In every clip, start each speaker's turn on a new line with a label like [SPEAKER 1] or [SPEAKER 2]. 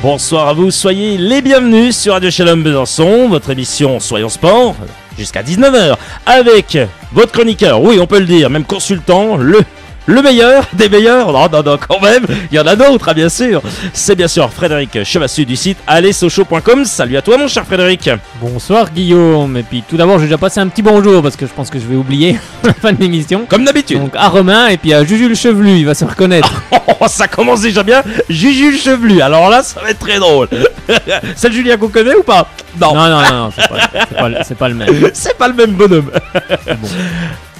[SPEAKER 1] Bonsoir à vous, soyez les bienvenus sur Radio Shalom Besançon, votre émission Soyons Sport, jusqu'à 19h, avec votre chroniqueur, oui on peut le dire, même consultant, le meilleur des meilleurs, non, quand même, il y en a d'autres, bien sûr. C'est bien sûr Frédéric Chevassu du site allezsochaux.com. Salut à toi, mon cher Frédéric.
[SPEAKER 2] Bonsoir, Guillaume. Et puis, tout d'abord, j'ai déjà passé un petit bonjour parce que je pense que je vais oublier la fin de l'émission.
[SPEAKER 1] Comme d'habitude.
[SPEAKER 2] Donc, à Romain et puis à Juju le Chevelu, il va se reconnaître.
[SPEAKER 1] Oh, ça commence déjà bien. Juju le Chevelu. Alors là, ça va être très drôle. C'est le Julien qu'on connaît ou pas?
[SPEAKER 2] Non, c'est pas le même.
[SPEAKER 1] C'est pas le même bonhomme.
[SPEAKER 2] Bon.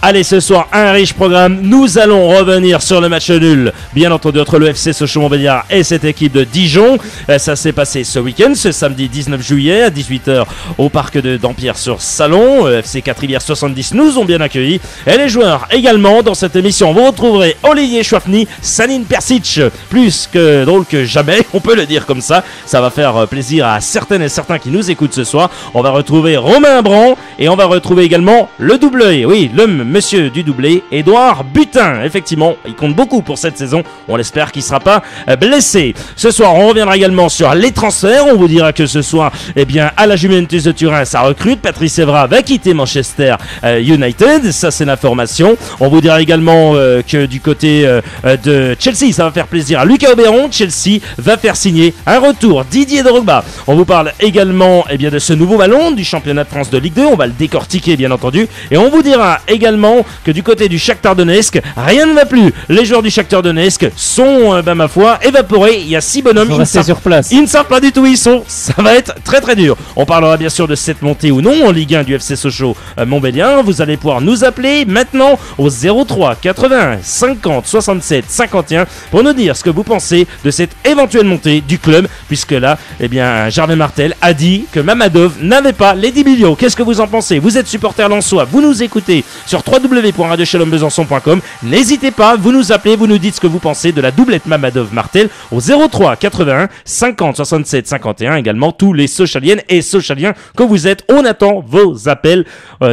[SPEAKER 1] Allez, ce soir, un riche programme. Nous allons revenir sur le match nul, bien entendu, entre le FC Sochaux-Montbéliard et cette équipe de Dijon. Ça s'est passé ce week-end, ce samedi 19 juillet à 18h au parc de Dampierre-sur-Salon. FC 4 70 nous ont bien accueillis. Et les joueurs également dans cette émission. Vous retrouverez Olivier Chouafny, Sanine Persic, plus que drôle que jamais, on peut le dire comme ça. Ça va faire plaisir à certaines et certains qui nous écoutent ce soir. On va retrouver Romain Brand et on va retrouver également le doublé, oui, le monsieur du doublé, Édouard Butin. Effectivement, il compte beaucoup pour cette saison. On l'espère qu'il ne sera pas blessé. Ce soir, on reviendra également sur les transferts. On vous dira que ce soir, eh bien, à la Juventus de Turin, ça recrute. Patrice Evra va quitter Manchester United. Ça, c'est l'information. On vous dira également que du côté de Chelsea, ça va faire plaisir à Lucas Oberon. Chelsea va faire signer un retour Didier Drogba. On vous parle également eh bien, de ce nouveau ballon du championnat de France de Ligue 2. On va le décortiquer, bien entendu. Et on vous dira également que du côté du Shakhtar Donetsk, rien ne va plus. Les joueurs du Shakhtar Donetsk sont, ma foi, évaporés. Il y a 6 bonhommes.
[SPEAKER 2] Ils sont sur place.
[SPEAKER 1] Ils ne savent pas du tout où ils sont. Ça va être très très dur. On parlera bien sûr de cette montée ou non en Ligue 1 du FC Sochaux Montbéliard. Vous allez pouvoir nous appeler maintenant au 03 81 50 67 51 pour nous dire ce que vous pensez de cette éventuelle montée du club, puisque là, eh bien, Gervais Martel a dit que Mamadov n'avait pas les 10 millions. Qu'est-ce que vous en pensez? Vous êtes supporter lensois, vous nous écoutez sur www.radioshalombesançon.com. N'hésitez pas, vous nous appelez, vous nous dites ce que vous pensez de la doublette Mamadov-Martel au 03 81 50 67 51. Également tous les Sochaliennes et Sochaliens que vous êtes. On attend vos appels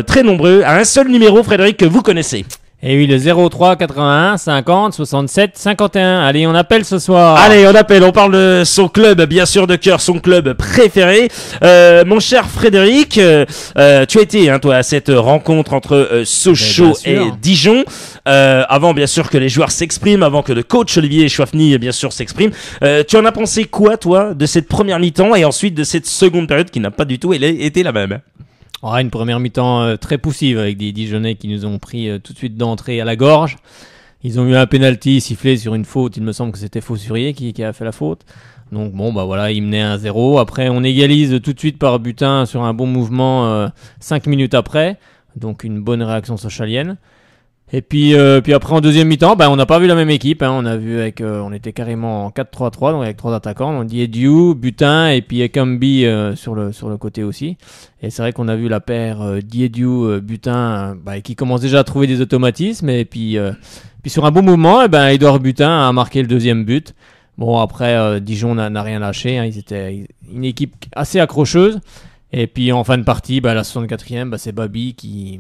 [SPEAKER 1] très nombreux à un seul numéro, Frédéric, que vous connaissez.
[SPEAKER 2] Et oui, le 03 81 50 67 51. Allez, on appelle ce soir.
[SPEAKER 1] Allez, on appelle, on parle de son club, bien sûr de cœur, son club préféré. Mon cher Frédéric, tu as été, toi, à cette rencontre entre Sochaux et Dijon. Avant, bien sûr, que les joueurs s'expriment, avant que le coach Olivier Chouafny, bien sûr, s'exprime. Tu en as pensé quoi, toi, de cette première mi-temps et ensuite de cette seconde période qui n'a pas du tout été la même?
[SPEAKER 2] Une première mi-temps très poussive avec des Dijonnais qui nous ont pris tout de suite d'entrée à la gorge. Ils ont eu un penalty sifflé sur une faute. Il me semble que c'était Faussurier qui a fait la faute. Donc bon, voilà, il menait 1-0. Après, on égalise tout de suite par Butin sur un bon mouvement 5 minutes après. Donc une bonne réaction sochalienne. Et puis après en deuxième mi-temps, on n'a pas vu la même équipe. On a vu on était carrément en 4-3-3, donc avec 3 attaquants. On dit Diou, Butin et puis Ekambi sur le côté aussi. Et c'est vrai qu'on a vu la paire Diediou Butin qui commence déjà à trouver des automatismes. Et puis sur un bon mouvement, Édouard Butin a marqué le deuxième but. Bon, après Dijon n'a rien lâché. Ils étaient une équipe assez accrocheuse. Et puis en fin de partie, la 64e, c'est Babi qui...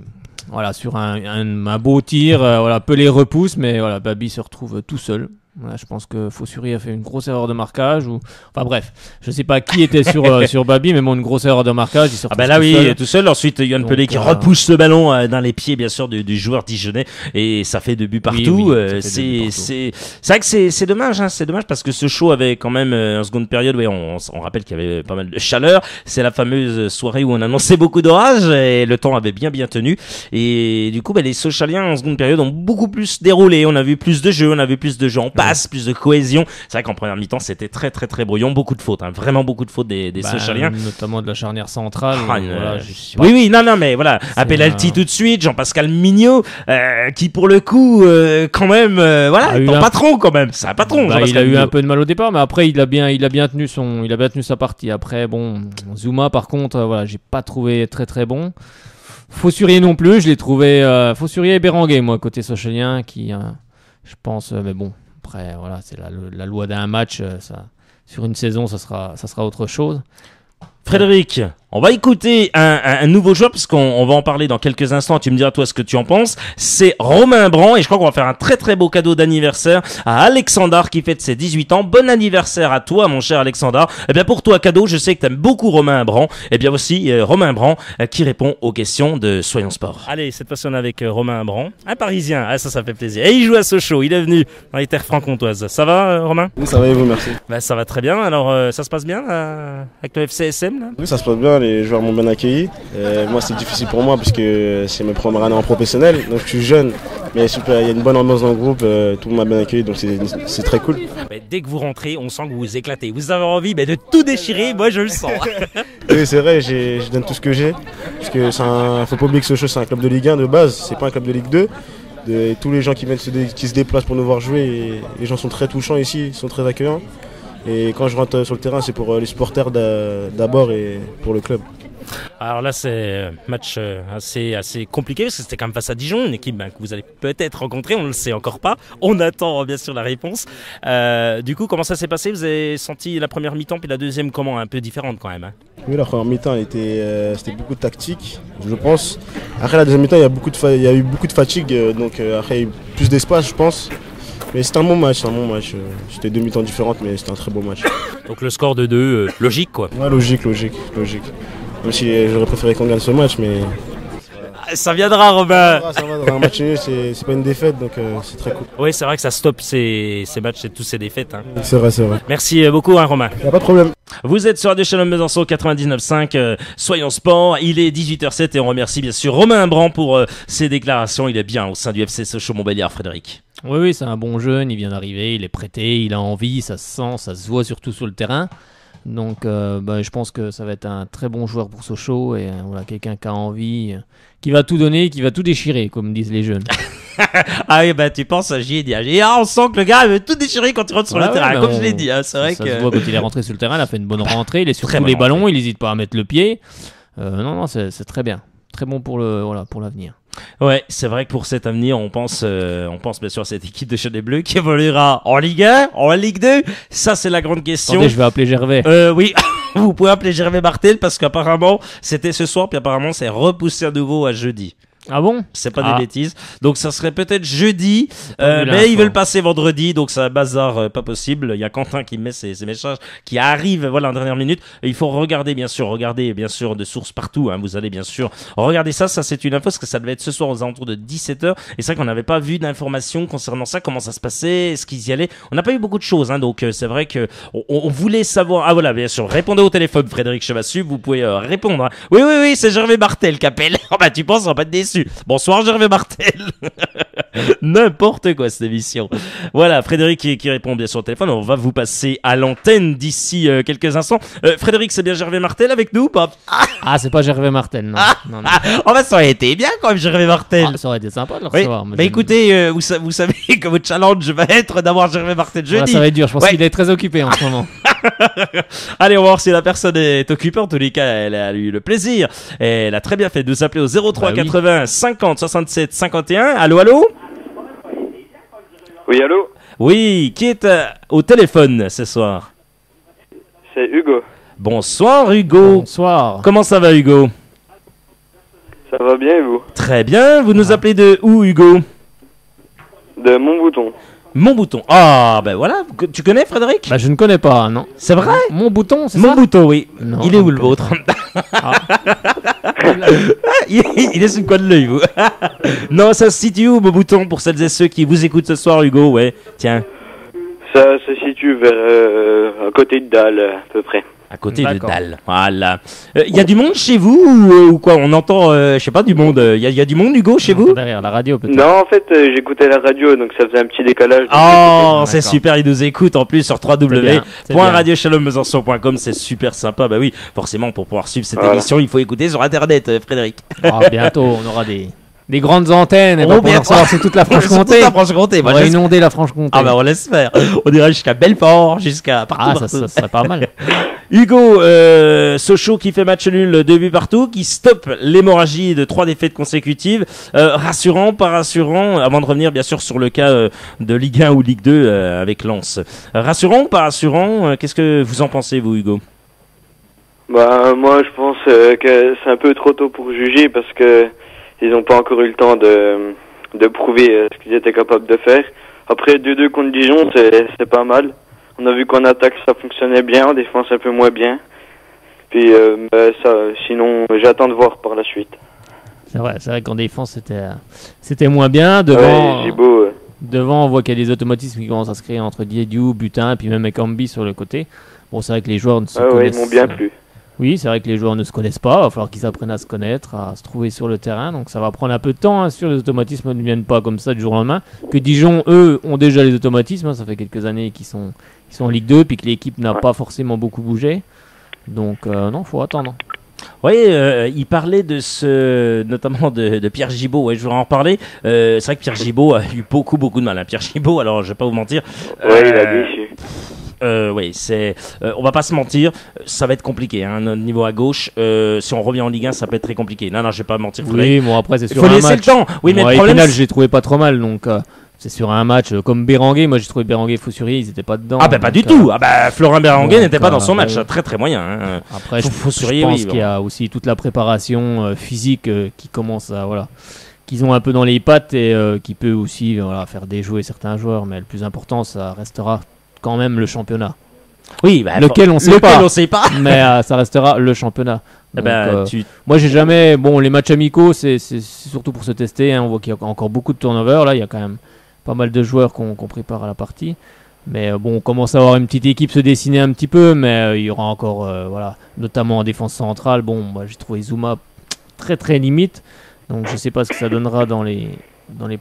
[SPEAKER 2] Voilà, sur un beau tir, Pelé repousse, mais voilà, Babi se retrouve tout seul. Voilà, je pense que Faussurier a fait une grosse erreur de marquage. Enfin bref, je sais pas qui était sur Babi, mais une grosse erreur de marquage. Il se retrouve
[SPEAKER 1] tout seul. Ensuite, Yann Pelé qui repousse le ballon dans les pieds, bien sûr, du joueur dijonnais, et ça fait 2 buts partout. C'est vrai que c'est dommage, c'est dommage parce que Sochaux avait quand même en seconde période. On rappelle qu'il y avait pas mal de chaleur. C'est la fameuse soirée où on annonçait beaucoup d'orage et le temps avait bien tenu. Et du coup, les Sochaliens en seconde période ont beaucoup plus déroulé. On a vu plus de jeux, on a vu plus de gens. Plus de cohésion. C'est vrai qu'en première mi-temps, c'était très très très brouillon. Beaucoup de fautes, vraiment beaucoup de fautes des Sochaliens.
[SPEAKER 2] Notamment de la charnière centrale.
[SPEAKER 1] Mais voilà. Un penalty tout de suite. Jean-Pascal Mignot, qui pour le coup, quand même, ton patron quand même. C'est un patron.
[SPEAKER 2] Il a eu un peu de mal au départ, mais après, il a bien tenu sa partie. Après, Zouma, par contre, j'ai pas trouvé très très bon. Faussurier non plus. Je l'ai trouvé, Faussurier et Béranguet, moi, côté sochalien, qui, je pense, mais bon. Après, c'est la loi d'un match. Sur une saison, ça sera autre chose.
[SPEAKER 1] Frédéric, On va écouter un nouveau joueur, parce qu'on va en parler dans quelques instants. Tu me diras toi ce que tu en penses. C'est Romain Bran, et je crois qu'on va faire un très très beau cadeau d'anniversaire à Alexandre qui fête ses 18 ans. Bon anniversaire à toi, mon cher Alexandre. Eh bien, pour toi, cadeau, je sais que t'aimes beaucoup Romain Bran. Eh bien, aussi, Romain Bran qui répond aux questions de Soyons Sport. Allez, cette fois-ci, on est avec Romain Bran, un Parisien. Ah, ça fait plaisir. Et il joue à Sochaux. Il est venu dans les terres franc-comtoises. Ça va, Romain?
[SPEAKER 3] Oui, ça va et vous, merci.
[SPEAKER 1] Bah, ça va très bien. Alors, ça se passe bien avec le FCSM là?
[SPEAKER 3] Oui, ça se passe bien, les joueurs m'ont bien accueilli. Moi, c'est difficile pour moi parce que c'est ma première année en professionnel, donc je suis jeune. Mais super, il y a une bonne ambiance dans le groupe, tout le monde m'a bien accueilli, donc c'est très cool.
[SPEAKER 1] Mais dès que vous rentrez, on sent que vous vous éclatez. Vous avez envie de tout déchirer, moi je le sens.
[SPEAKER 3] Oui, c'est vrai, je donne tout ce que j'ai. Parce que faut pas oublier que Sochaux, c'est un club de Ligue 1 de base, c'est pas un club de Ligue 2. Tous les gens qui se déplacent pour nous voir jouer, et les gens sont très touchants ici, ils sont très accueillants. Et quand je rentre sur le terrain, c'est pour les supporters d'abord et pour le club.
[SPEAKER 1] Alors là, c'est un match assez compliqué parce que c'était quand même face à Dijon, une équipe que vous allez peut-être rencontrer, on ne le sait encore pas. On attend bien sûr la réponse. Du coup, comment ça s'est passé? Vous avez senti la première mi-temps puis la deuxième comment? Un peu différente quand même, hein?
[SPEAKER 3] Oui, la première mi-temps, c'était beaucoup de tactique, je pense. Après la deuxième mi-temps, il y a eu beaucoup de fatigue, donc après il y a eu plus d'espace, je pense. Mais c'était un bon match, C'était 2 mi-temps différentes, mais c'était un très beau match.
[SPEAKER 1] Donc le score de 2, logique quoi?
[SPEAKER 3] Ouais, logique. Même si j'aurais préféré qu'on gagne ce match, mais...
[SPEAKER 1] Ça viendra, Robin.
[SPEAKER 3] Ça va, dans un match nul, c'est pas une défaite, donc c'est très cool.
[SPEAKER 1] Oui, c'est vrai que ça stoppe ces matchs et toutes ces défaites, hein.
[SPEAKER 3] C'est vrai.
[SPEAKER 1] Merci beaucoup, Romain.
[SPEAKER 3] Y a pas de problème.
[SPEAKER 1] Vous êtes sur Radio Shalom Besançon 99.5, Soyons Sport, il est 18h07 et on remercie bien sûr Romain Bran pour ses déclarations. Il est bien au sein du FC Sochaux-Montbéliard, Frédéric.
[SPEAKER 2] Oui, c'est un bon jeune, il vient d'arriver, il est prêté, il a envie, ça se sent, ça se voit surtout sur le terrain. Donc je pense que ça va être un très bon joueur pour Sochaux et voilà, quelqu'un qui a envie, qui va tout donner, qui va tout déchirer, comme disent les jeunes.
[SPEAKER 1] Ah oui, tu penses à J.D. On sent que le gars veut tout déchirer quand il rentre sur le terrain, comme je l'ai dit. C'est vrai
[SPEAKER 2] ça se voit quand il est rentré sur le terrain, il a fait une bonne rentrée, il est sur tous les ballons, il n'hésite pas à mettre le pied. Non, c'est très bien. Très bon pour l'avenir.
[SPEAKER 1] Ouais, c'est vrai que pour cet avenir, on pense bien sûr à cette équipe de Chenets Bleus qui évoluera en Ligue 1, en Ligue 2. Ça, c'est la grande question.
[SPEAKER 2] Attendez, je vais appeler Gervais.
[SPEAKER 1] Oui, vous pouvez appeler Gervais Martel parce qu'apparemment, c'était ce soir, puis apparemment, c'est repoussé à nouveau à jeudi.
[SPEAKER 2] Ah bon?
[SPEAKER 1] C'est pas des bêtises. Donc ça serait peut-être jeudi, mais ils veulent passer vendredi, donc c'est un bazar pas possible. Il y a Quentin qui met ses messages qui arrivent en dernière minute. Il faut regarder bien sûr de sources partout, hein. Vous allez bien sûr regarder ça c'est une info parce que ça devait être ce soir aux alentours de 17h et c'est vrai qu'on n'avait pas vu d'informations concernant ça, comment ça se passait, est-ce qu'ils y allaient. On n'a pas eu beaucoup de choses, hein, donc c'est vrai que on voulait savoir. Ah voilà, bien sûr, répondez au téléphone, Frédéric Chevassu, vous pouvez répondre, hein. Oui, c'est Gervais Martel qui appelle. Tu penses, on va pas être déçu. Bonsoir Gervais Martel. N'importe quoi cette émission. Voilà, Frédéric qui répond bien sûr au téléphone. On va vous passer à l'antenne d'ici quelques instants. Frédéric, c'est bien Gervais Martel avec nous ou pas?
[SPEAKER 2] Ah, c'est pas Gervais Martel, non. Non.
[SPEAKER 1] Ça aurait été bien quand même Gervais Martel.
[SPEAKER 2] Ça aurait été sympa de le recevoir.
[SPEAKER 1] Mais écoutez, vous savez que votre challenge va être d'avoir Gervais Martel jeudi.
[SPEAKER 2] Ça va être dur, je pense qu'il est très occupé en ce moment.
[SPEAKER 1] Allez, on va voir si la personne est occupée. En tous les cas, elle a eu le plaisir. Elle a très bien fait de nous appeler au 03 80 50 67 51. Allô?
[SPEAKER 4] Oui, allô?
[SPEAKER 1] Oui, qui est au téléphone ce soir?
[SPEAKER 4] C'est Hugo.
[SPEAKER 1] Bonsoir Hugo.
[SPEAKER 2] Bonsoir.
[SPEAKER 1] Comment ça va Hugo?
[SPEAKER 4] Ça va bien et vous?
[SPEAKER 1] Très bien. Vous nous appelez de où Hugo?
[SPEAKER 4] De Montbouton.
[SPEAKER 1] Montbouton. Ah, ben voilà. Tu connais Frédéric?
[SPEAKER 2] Je ne connais pas, non.
[SPEAKER 1] C'est vrai?
[SPEAKER 2] Montbouton, c'est ça?
[SPEAKER 1] Montbouton, oui.
[SPEAKER 2] Non,
[SPEAKER 1] il est où le vôtre? Il est sur le coin de l'œil, vous. Non, ça se situe où, Montbouton, pour celles et ceux qui vous écoutent ce soir, Hugo? Ouais, tiens.
[SPEAKER 4] Ça se situe vers à côté de Dalle, à peu près.
[SPEAKER 1] À côté de Dalle. Voilà. Il y a du monde chez vous ou quoi? On entend, je sais pas, du monde. Il y a du monde, Hugo, chez vous?
[SPEAKER 2] Derrière la radio, peut-être.
[SPEAKER 4] Non, en fait, j'écoutais la radio, donc ça faisait un petit décalage.
[SPEAKER 1] Oh, c'est super, il nous écoute en plus sur www.radiochalombesançon.com, c'est super sympa. Bah oui, forcément, pour pouvoir suivre cette émission, il faut écouter sur Internet, Frédéric.
[SPEAKER 2] Bientôt, on aura des grandes antennes et pour recevoir c'est toute la Franche-Comté.
[SPEAKER 1] On
[SPEAKER 2] va inonder la Franche-Comté.
[SPEAKER 1] Ah on laisse faire. On ira jusqu'à Belfort, jusqu'à partout.
[SPEAKER 2] Ça serait pas mal.
[SPEAKER 1] Hugo, Sochaux qui fait match nul 2 buts partout, qui stoppe l'hémorragie de 3 défaites consécutives. Rassurant, pas rassurant, avant de revenir bien sûr sur le cas de Ligue 1 ou Ligue 2 avec Lens. Rassurant ou pas rassurant, qu'est-ce que vous en pensez vous Hugo?
[SPEAKER 4] Bah, moi, je pense que c'est un peu trop tôt pour juger parce que ils n'ont pas encore eu le temps de prouver ce qu'ils étaient capables de faire. Après, 2-2 contre Dijon, c'est pas mal. On a vu qu'en attaque, ça fonctionnait bien, en défense, un peu moins bien. Puis, sinon, j'attends de voir par la suite.
[SPEAKER 2] C'est vrai qu'en défense, c'était moins bien. Devant,
[SPEAKER 4] Ouais, Gibaud,
[SPEAKER 2] devant, on voit qu'il y a des automatismes qui commencent à se créer entre Diédiou, Butin, puis même Ekambi sur le côté. Bon, c'est vrai que les joueurs ne se connaissent...
[SPEAKER 4] ils m'ont bien plu.
[SPEAKER 2] Oui, c'est vrai que les joueurs ne se connaissent pas. Il va falloir qu'ils apprennent à se connaître, à se trouver sur le terrain. Donc ça va prendre un peu de temps. Sûr, les automatismes ne viennent pas comme ça du jour au lendemain. Que Dijon, eux, ont déjà les automatismes. Ça fait quelques années qu'ils sont en Ligue 2, puis que l'équipe n'a pas forcément beaucoup bougé. Donc non, faut attendre.
[SPEAKER 1] Oui, il parlait notamment de Pierre Gibaud. Ouais, je voudrais en reparler. C'est vrai que Pierre Gibaud a eu beaucoup de mal. Hein. Pierre Gibaud, alors je vais pas vous mentir.
[SPEAKER 4] Ouais, il a déçu.
[SPEAKER 1] Oui, on va pas se mentir, ça va être compliqué. Hein, notre niveau à gauche, si on revient en Ligue 1, ça peut être très compliqué. Non, je vais pas mentir.
[SPEAKER 2] Oui, bon après c'est sur
[SPEAKER 1] faut
[SPEAKER 2] un
[SPEAKER 1] laisser
[SPEAKER 2] match.
[SPEAKER 1] Le temps. Oui, mais
[SPEAKER 2] moi,
[SPEAKER 1] le problème,
[SPEAKER 2] final, je l'ai trouvé pas trop mal. Donc c'est sur un match comme Béranguer. Moi, j'ai trouvé Béranguer, Faussurier, ils étaient pas dedans.
[SPEAKER 1] Ah bah pas du tout. Ah bah Florent Béranguer n'était pas dans son match. Très moyen. Hein.
[SPEAKER 2] Après, je
[SPEAKER 1] Faussurier,
[SPEAKER 2] pense qu'il y a aussi toute la préparation physique qui commence à qu'ils ont un peu dans les pattes et qui peut aussi faire déjouer certains joueurs. Mais le plus important, ça restera quand même le championnat.
[SPEAKER 1] Oui, bah,
[SPEAKER 2] lequel on sait pas. Mais ça restera le championnat. Donc, moi, j'ai jamais. Bon, les matchs amicaux, c'est surtout pour se tester. Hein. On voit qu'il y a encore beaucoup de turnover. Là, il y a quand même pas mal de joueurs qu'on prépare à la partie. Mais bon, on commence à avoir une petite équipe se dessiner un petit peu. Mais il y aura encore, notamment en défense centrale. Bon, moi, j'ai trouvé Zouma très très limite. Donc, je sais pas ce que ça donnera dans les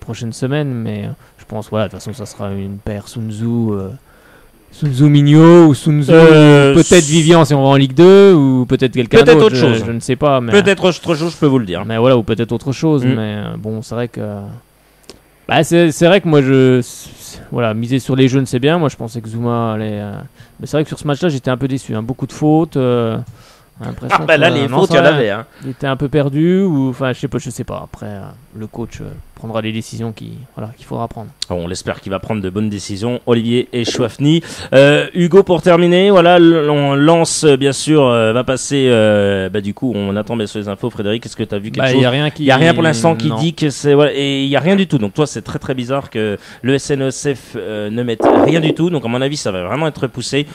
[SPEAKER 2] prochaines semaines. Mais je pense, de toute façon, ça sera une paire Sunzu Mignot ou Sunzu peut-être Vivian si on va en Ligue 2 ou peut-être quelqu'un d'autre.
[SPEAKER 1] Peut-être autre chose.
[SPEAKER 2] Je ne sais pas. Mais
[SPEAKER 1] peut-être autre chose, je peux vous le dire.
[SPEAKER 2] Mais voilà, ou peut-être autre chose. Mais bon, c'est vrai que. C'est vrai que moi, miser sur les jeunes, c'est bien. Moi, je pensais que Zouma allait. Mais c'est vrai que sur ce match-là, j'étais un peu déçu. Hein. Beaucoup de fautes.
[SPEAKER 1] Là, les fautes, il y en avait. Hein.
[SPEAKER 2] Il était un peu perdu ou. Enfin, je sais pas. Après, le coach prendra les décisions qu'il faudra prendre.
[SPEAKER 1] On l'espère qu'il va prendre de bonnes décisions, Olivier et Chouafny. Hugo, pour terminer, on lance, bien sûr, va passer, du coup, on attend bien sûr les infos. Frédéric, est-ce que tu as vu quelque chose? Il y a rien pour l'instant qui dit que c'est, et il y a rien du tout. Donc toi, c'est très très bizarre que le SNESF ne mette rien du tout. Donc à mon avis, ça va vraiment être repoussé.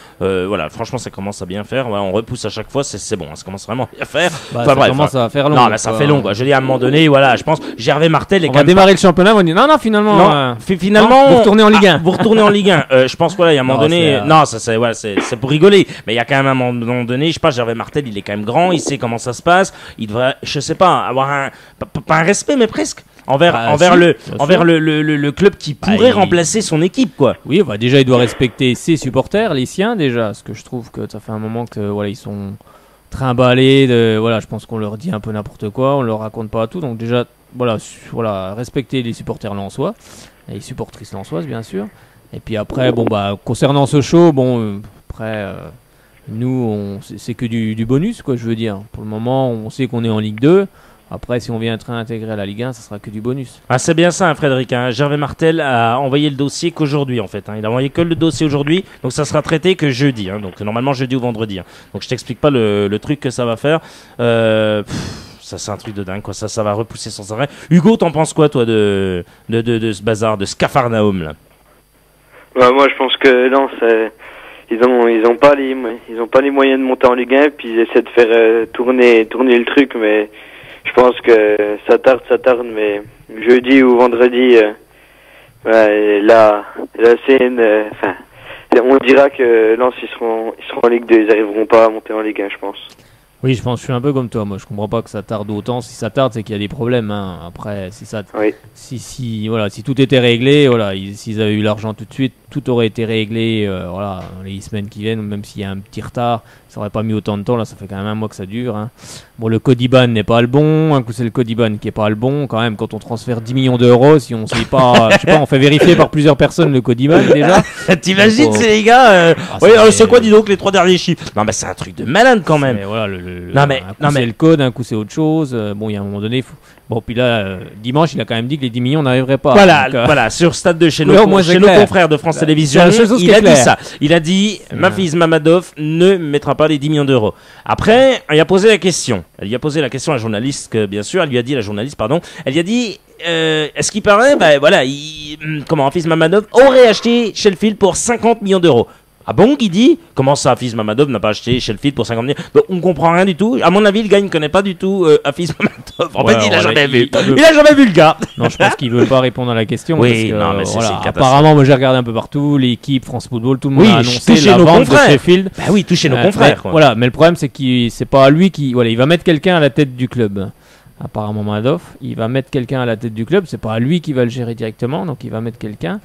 [SPEAKER 1] Franchement, ça commence à bien faire. On repousse à chaque fois, c'est bon, hein, ça commence vraiment à bien faire.
[SPEAKER 2] Ça commence à faire long.
[SPEAKER 1] Non, là, ça fait long, quoi. Je dis à un moment donné, je pense, Gervais Martel est
[SPEAKER 2] on va démarrer le championnat, on va dire non, finalement.
[SPEAKER 1] Finalement,
[SPEAKER 2] vous retournez en Ligue 1.
[SPEAKER 1] Vous retournez en Ligue 1. Je pense il y a un moment donné. Non, c'est pour rigoler. Mais il y a quand même un moment donné, je sais pas, Gervais Martel, il est quand même grand, il sait comment ça se passe. Il devrait, je sais pas, avoir pas un respect, mais presque envers le club qui pourrait remplacer son équipe, quoi.
[SPEAKER 2] Oui, déjà il doit respecter ses supporters, les siens déjà, parce que je trouve que ça fait un moment que ils sont trimballés. Je pense qu'on leur dit un peu n'importe quoi, on leur raconte pas tout. Donc déjà, respecter les supporters lensois. Et les supportrices lensoises, bien sûr. Et puis après, concernant ce show, nous, c'est que du bonus, quoi, je veux dire. Pour le moment, on sait qu'on est en Ligue 2. Après, si on vient être intégré à la Ligue 1, ça sera que du bonus.
[SPEAKER 1] Ah, c'est bien ça, hein, Frédéric. Hein. Gervais Martel a envoyé le dossier qu'aujourd'hui, en fait. Hein. Il a envoyé que le dossier aujourd'hui, donc ça sera traité que jeudi. Hein. Donc normalement jeudi ou vendredi. Hein. Donc je t'explique pas le truc que ça va faire. Ça, c'est un truc de dingue, quoi. Ça va repousser sans arrêt. Hugo, t'en penses quoi, toi, de ce bazar, de ce Capharnaüm, là?
[SPEAKER 4] Moi, je pense que non, ils ont pas les moyens de monter en Ligue 1, puis ils essaient de faire tourner le truc, mais je pense que ça tarde, mais jeudi ou vendredi, on dira que Lens ils seront en Ligue 2, ils arriveront pas à monter en Ligue 1, je pense.
[SPEAKER 2] Oui, je suis un peu comme toi. Moi, je comprends pas que ça tarde autant. Si ça tarde, c'est qu'il y a des problèmes. Hein. Après, si tout était réglé, s'ils avaient eu l'argent tout de suite, tout aurait été réglé. Dans les semaines qui viennent, même s'il y a un petit retard, ça aurait pas mis autant de temps. Là, ça fait quand même un mois que ça dure. Hein. Bon, le Codiban n'est pas le bon. Un coup, c'est le Codiban qui est pas le bon. Quand même, quand on transfère 10 millions d'euros, si on sait pas, je sais pas, on fait vérifier par plusieurs personnes le Codiban déjà.
[SPEAKER 1] T'imagines, c'est les gars. C'est quoi, dis donc, les 3 derniers chiffres? Non, mais c'est un truc de malade quand même.
[SPEAKER 2] Le
[SPEAKER 1] Non, mais-
[SPEAKER 2] un coup c'est le code, un coup c'est autre chose. Bon, il y a un moment donné, bon, puis là, dimanche, il a quand même dit que les 10 millions n'arriveraient pas.
[SPEAKER 1] Voilà,
[SPEAKER 2] Donc,
[SPEAKER 1] voilà, sur Stade 2 chez
[SPEAKER 2] Oui,
[SPEAKER 1] nos,
[SPEAKER 2] au moins, c'est
[SPEAKER 1] chez nos
[SPEAKER 2] clair.
[SPEAKER 1] confrères de France Télévisions,
[SPEAKER 2] c'est la seule chose qui
[SPEAKER 1] il
[SPEAKER 2] est
[SPEAKER 1] a dit
[SPEAKER 2] claire.
[SPEAKER 1] ça. Il a dit Mafiz Mamadov ne mettra pas les 10 millions d'euros. Après, il a posé la question. Elle lui a posé la question à la journaliste, que, bien sûr, elle lui a dit, la journaliste, pardon, elle lui a dit est-ce qu'il paraît, voilà, Mafiz Mamadov aurait acheté Sheffield pour 50 millions d'euros. Ah bon, Guidi? Comment ça, Hafiz Mamadov n'a pas acheté Sheffield pour 50 millions? Donc, on comprend rien du tout. À mon avis, le gars, il ne connaît pas du tout Hafiz Mamadov. En
[SPEAKER 2] Ouais,
[SPEAKER 1] fait, il a
[SPEAKER 2] voilà,
[SPEAKER 1] jamais vu.
[SPEAKER 2] il veut-
[SPEAKER 1] Il a jamais vu le gars.
[SPEAKER 2] Non, je pense qu'il veut pas répondre à la question.
[SPEAKER 1] Oui,
[SPEAKER 2] parce que,
[SPEAKER 1] non, mais c'est
[SPEAKER 2] voilà,
[SPEAKER 1] une catastrophe.
[SPEAKER 2] apparemment, moi j'ai regardé un peu partout, l'équipe France Football, tout le monde
[SPEAKER 1] Oui,
[SPEAKER 2] a annoncé
[SPEAKER 1] touchez
[SPEAKER 2] la
[SPEAKER 1] nos
[SPEAKER 2] vente de
[SPEAKER 1] confrères.
[SPEAKER 2] Sheffield.
[SPEAKER 1] Bah oui, touchez nos
[SPEAKER 2] Mais,
[SPEAKER 1] confrères. quoi.
[SPEAKER 2] voilà, mais le problème c'est qu'il c'est pas à lui qui voilà, il va mettre quelqu'un à la tête du club. Apparemment Madoff, il va mettre quelqu'un à la tête du club, c'est pas à lui qui va le gérer directement, donc il va mettre quelqu'un.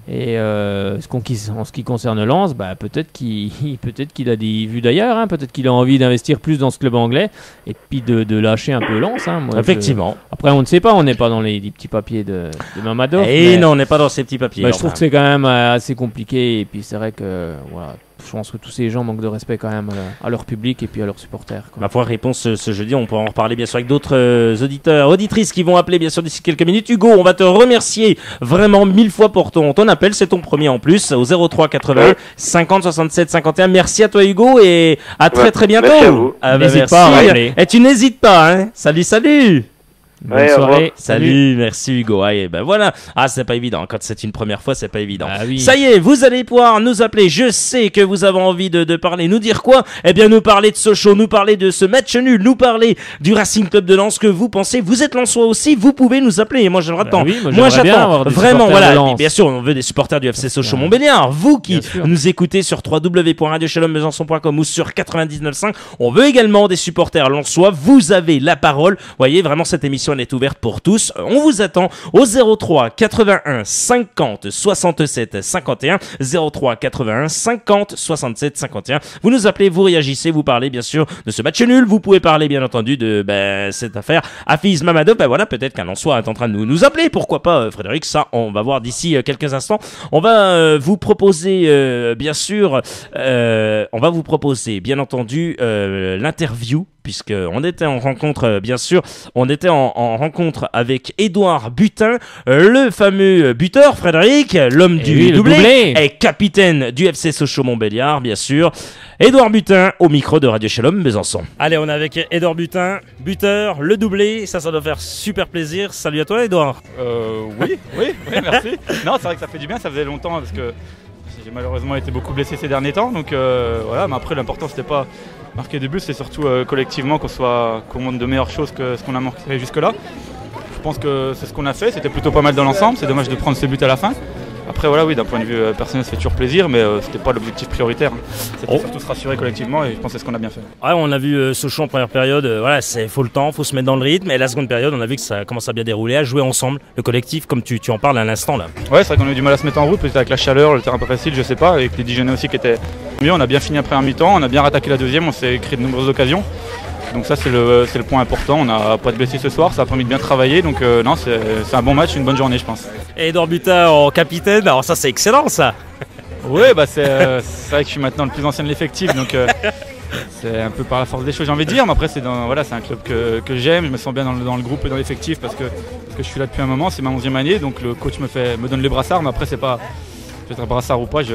[SPEAKER 2] Et en ce qui concerne Lens, peut-être qu'il a des vues d'ailleurs, hein, peut-être qu'il a envie d'investir plus dans ce club anglais et puis de lâcher un peu Lens. Hein, moi,
[SPEAKER 1] Effectivement.
[SPEAKER 2] Après, on ne sait pas, on n'est pas dans les petits papiers de Mamadov.
[SPEAKER 1] Et
[SPEAKER 2] mais-
[SPEAKER 1] non, on n'est pas dans ces petits papiers.
[SPEAKER 2] je
[SPEAKER 1] enfin.
[SPEAKER 2] trouve que c'est quand même assez compliqué. Et puis c'est vrai que voilà, je pense que tous ces gens manquent de respect quand même à leur public et puis à leurs supporters. Quoi.
[SPEAKER 1] Ma foi, réponse ce jeudi. On pourra en reparler bien sûr avec d'autres auditeurs, auditrices qui vont appeler bien sûr d'ici quelques minutes. Hugo, on va te remercier vraiment 1000 fois pour ton appel. C'est ton premier en plus au 03 80 50 67 51. Merci à toi Hugo et à très
[SPEAKER 4] Ouais,
[SPEAKER 1] très bientôt.
[SPEAKER 4] merci à vous.
[SPEAKER 2] N'hésite
[SPEAKER 1] merci.
[SPEAKER 2] pas à rappeler.
[SPEAKER 1] Et tu n'hésites pas. Hein. Salut.
[SPEAKER 2] Bonne
[SPEAKER 4] Ouais, au
[SPEAKER 2] soirée.
[SPEAKER 4] revoir.
[SPEAKER 1] Salut, merci Hugo. Ah, et ben voilà. Ah, c'est pas évident. Quand c'est une première fois, c'est pas évident.
[SPEAKER 2] Ah oui.
[SPEAKER 1] Ça y est, vous allez pouvoir nous appeler. Je sais que vous avez envie de parler. Nous dire quoi? Eh bien, nous parler de Sochaux, nous parler de ce match nul, nous parler du Racing Club de Lens que vous pensez. Vous êtes Lensois aussi, vous pouvez nous appeler. Et moi, j'attends.
[SPEAKER 2] oui, moi,
[SPEAKER 1] moi,
[SPEAKER 2] j'aimerais bien
[SPEAKER 1] j'attends.
[SPEAKER 2] avoir des
[SPEAKER 1] Vraiment,
[SPEAKER 2] supporters
[SPEAKER 1] voilà.
[SPEAKER 2] de Lens.
[SPEAKER 1] Bien sûr, on veut des supporters du FC Sochaux Montbéliard. Vous qui
[SPEAKER 2] Bien sûr.
[SPEAKER 1] nous écoutez sur www.radiochalombesançon.com ou sur 99.5. On veut également des supporters lensois. Vous avez la parole. Vous voyez, vraiment, cette émission, elle est ouverte pour tous. On vous attend au 03 81 50 67 51. 03 81 50 67 51. Vous nous appelez, vous réagissez, vous parlez bien sûr de ce match nul. Vous pouvez parler bien entendu de cette affaire Hafiz Mamadov. Voilà, peut-être qu'un Lensois est en train de nous appeler. Pourquoi pas, Frédéric? Ça, on va voir d'ici quelques instants. On va vous proposer, bien sûr, on va vous proposer, bien entendu, l'interview. Puisqu'on était en rencontre, bien sûr, on était en rencontre avec Édouard Butin, le fameux buteur, Frédéric, l'homme du
[SPEAKER 2] oui, le doublé.
[SPEAKER 1] et capitaine du FC Sochaux-Montbéliard, bien sûr. Édouard Butin, au micro de Radio Shalom Besançon. Allez, on est avec Édouard Butin, buteur, le doublé, ça doit faire super plaisir. Salut à toi, Édouard.
[SPEAKER 5] Oui, merci. Non, c'est vrai que ça fait du bien, ça faisait longtemps parce que j'ai malheureusement été beaucoup blessé ces derniers temps. Donc voilà, mais après l'important c'était pas marquer des buts, c'est surtout collectivement qu'on montre de meilleures choses que ce qu'on a montré jusque-là. Je pense que c'est ce qu'on a fait, c'était plutôt pas mal dans l'ensemble, c'est dommage de prendre ces buts à la fin. Après voilà, oui, d'un point de vue personnel, ça fait toujours plaisir, mais c'était pas l'objectif prioritaire. C'était surtout se rassurer collectivement et je pense que c'est ce qu'on a bien fait.
[SPEAKER 1] Ouais, on a vu Sochaux en première période, voilà, faut le temps, faut se mettre dans le rythme. Et la seconde période, on a vu que ça commence à bien dérouler, à jouer ensemble, le collectif, comme tu en parles à l'instant là.
[SPEAKER 5] Ouais, c'est vrai qu'on a eu du mal à se mettre en route, peut-être avec la chaleur, le terrain pas facile, je sais pas, avec les Dijonais aussi qui étaient mieux. On a bien fini après un mi-temps, on a bien rattaqué la deuxième, on s'est créé de nombreuses occasions. Donc ça c'est le point important, on n'a pas de blessés ce soir, ça a permis de bien travailler, donc non, c'est un bon match, une bonne journée je pense.
[SPEAKER 1] Et Édouard Butin en capitaine, alors ça c'est excellent ça.
[SPEAKER 5] Oui, c'est vrai que je suis maintenant le plus ancien de l'effectif, donc c'est un peu par la force des choses j'ai envie de dire, mais après c'est un club que j'aime, je me sens bien dans le groupe et dans l'effectif parce que je suis là depuis un moment, c'est ma 11e année, donc le coach me donne les brassards, mais après c'est pas... Peut-être un brassard ou pas, je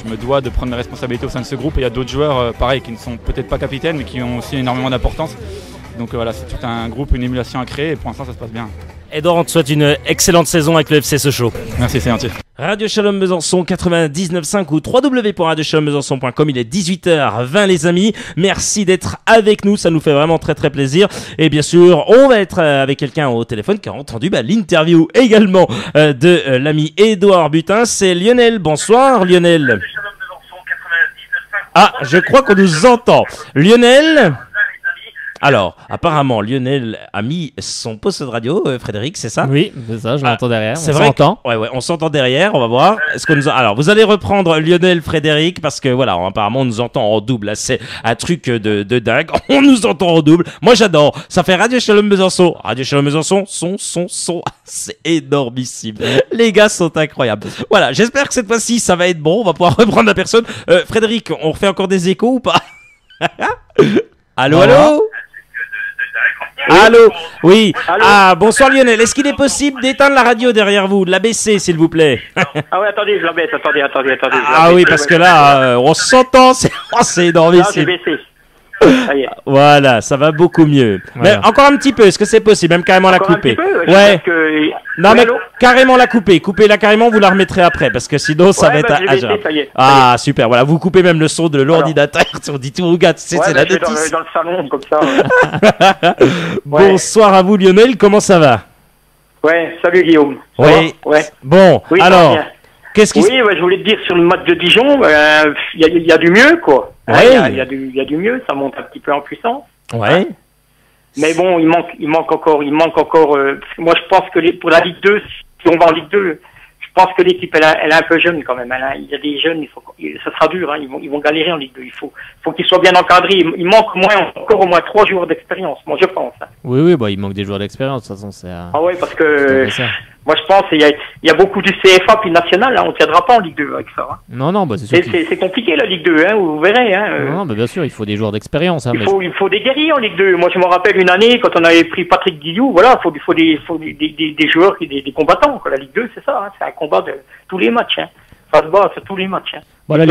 [SPEAKER 5] me dois de prendre mes responsabilités au sein de ce groupe. Et il y a d'autres joueurs, pareil, qui ne sont peut-être pas capitaines, mais qui ont aussi énormément d'importance. Donc voilà, c'est tout un groupe, une émulation à créer, et pour l'instant, ça se passe bien.
[SPEAKER 1] Édouard, on te souhaite une excellente saison avec le FC Sochaux.
[SPEAKER 5] Merci, c'est gentil.
[SPEAKER 1] Radio Shalom Besançon 99.5 ou www.radioshalombesançon.com. Il est 18h20 les amis. Merci d'être avec nous, ça nous fait vraiment très très plaisir. Et bien sûr, on va être avec quelqu'un au téléphone qui a entendu l'interview également de l'ami Édouard Butin. C'est Lionel. Bonsoir Lionel. Ah, je crois qu'on nous entend. Lionel. Alors, apparemment, Lionel a mis son poste de radio, Frédéric, c'est ça?
[SPEAKER 2] Oui, c'est ça, je l'entends derrière.
[SPEAKER 1] C'est
[SPEAKER 2] on
[SPEAKER 1] vrai.
[SPEAKER 2] s'entend.
[SPEAKER 1] Ouais, on s'entend derrière. On va voir. Alors, vous allez reprendre Lionel, Frédéric, parce que voilà, apparemment, on nous entend en double. Là, c'est un truc de dingue. On nous entend en double. Moi, j'adore. Ça fait Radio Shalom Besançon. Radio Shalom Besançon, son. C'est énormissime. Les gars sont incroyables. Voilà. J'espère que cette fois-ci, ça va être bon. On va pouvoir reprendre la personne. Frédéric, on refait encore des échos ou pas? Allô,
[SPEAKER 2] Voilà.
[SPEAKER 1] allô. Allô. Oui.
[SPEAKER 6] Allô.
[SPEAKER 1] Ah, bonsoir Lionel. Est-ce qu'il est possible d'éteindre la radio derrière vous, de la baisser, s'il vous plaît?
[SPEAKER 6] Ah ouais, attendez, je la baisse, attendez.
[SPEAKER 1] Ah oui, parce que là, on s'entend, c'est énorme
[SPEAKER 6] Là,
[SPEAKER 1] ici.
[SPEAKER 6] j'ai baissé. Ça y est.
[SPEAKER 1] Voilà, ça va beaucoup mieux.
[SPEAKER 2] Voilà.
[SPEAKER 1] Mais encore un petit peu, est-ce que c'est possible? Même carrément la
[SPEAKER 6] Encore un
[SPEAKER 1] couper.
[SPEAKER 6] petit peu, je
[SPEAKER 1] Ouais.
[SPEAKER 6] pense que...
[SPEAKER 1] Non,
[SPEAKER 6] Ouais,
[SPEAKER 1] mais
[SPEAKER 6] allô.
[SPEAKER 1] carrément la couper. Coupez-la carrément, vous la remettrez après, parce que sinon, ça
[SPEAKER 6] Ouais,
[SPEAKER 1] va être
[SPEAKER 6] bah, je l'ai baissé,
[SPEAKER 1] ingérable.
[SPEAKER 6] ça y est.
[SPEAKER 1] Ah, super, voilà. Vous coupez même le son de l'ordinateur. On dit tout, regarde, c'est
[SPEAKER 6] Ouais,
[SPEAKER 1] la
[SPEAKER 6] bah, je vais
[SPEAKER 1] notice.
[SPEAKER 6] dans le salon, comme ça. Ouais. Ouais.
[SPEAKER 1] Bonsoir à vous, Lionel. Comment ça va?
[SPEAKER 6] Ouais, salut Guillaume. Ça
[SPEAKER 1] Oui.
[SPEAKER 6] va Ouais.
[SPEAKER 1] Bon,
[SPEAKER 6] Oui, ça va
[SPEAKER 1] alors,
[SPEAKER 6] bien.
[SPEAKER 1] qu'est-ce qui se...
[SPEAKER 6] Oui, ouais, je voulais te dire sur le match de Dijon, il y a du mieux, quoi.
[SPEAKER 1] Ouais.
[SPEAKER 6] Il y a du mieux, ça monte un petit peu en puissance.
[SPEAKER 1] Ouais.
[SPEAKER 6] Mais bon, il manque encore. Parce que moi, je pense que pour la Ligue 2, si on va en Ligue 2, je pense que l'équipe, elle est un peu jeune quand même. Il y a des jeunes, ça sera dur. Hein, ils vont galérer en Ligue 2. Il faut qu'ils soient bien encadrés. Il manque encore au moins 3 joueurs d'expérience. Moi, je pense. Hein.
[SPEAKER 2] Oui, bah il manque des joueurs d'expérience, de toute façon.
[SPEAKER 6] Ah ouais, parce
[SPEAKER 2] c'est
[SPEAKER 6] que
[SPEAKER 2] ça.
[SPEAKER 6] moi, je pense qu'il y a beaucoup du CFA puis national. Hein, on ne tiendra pas en Ligue 2 avec ça. Hein.
[SPEAKER 2] Non, bah c'est sûr.
[SPEAKER 6] C'est compliqué la Ligue 2. Hein, vous verrez. Hein,
[SPEAKER 2] Non, bah bien sûr, il faut des joueurs d'expérience. Hein, mais
[SPEAKER 6] il faut des guerriers en Ligue 2. Moi, je me rappelle une année, quand on avait pris Patrick Guillou, voilà, il faut des joueurs, des combattants. Quoi. La Ligue 2, c'est ça. Hein. C'est un combat de tous les matchs. Hein. Ça se bat sur tous les matchs. Hein.
[SPEAKER 2] Voilà,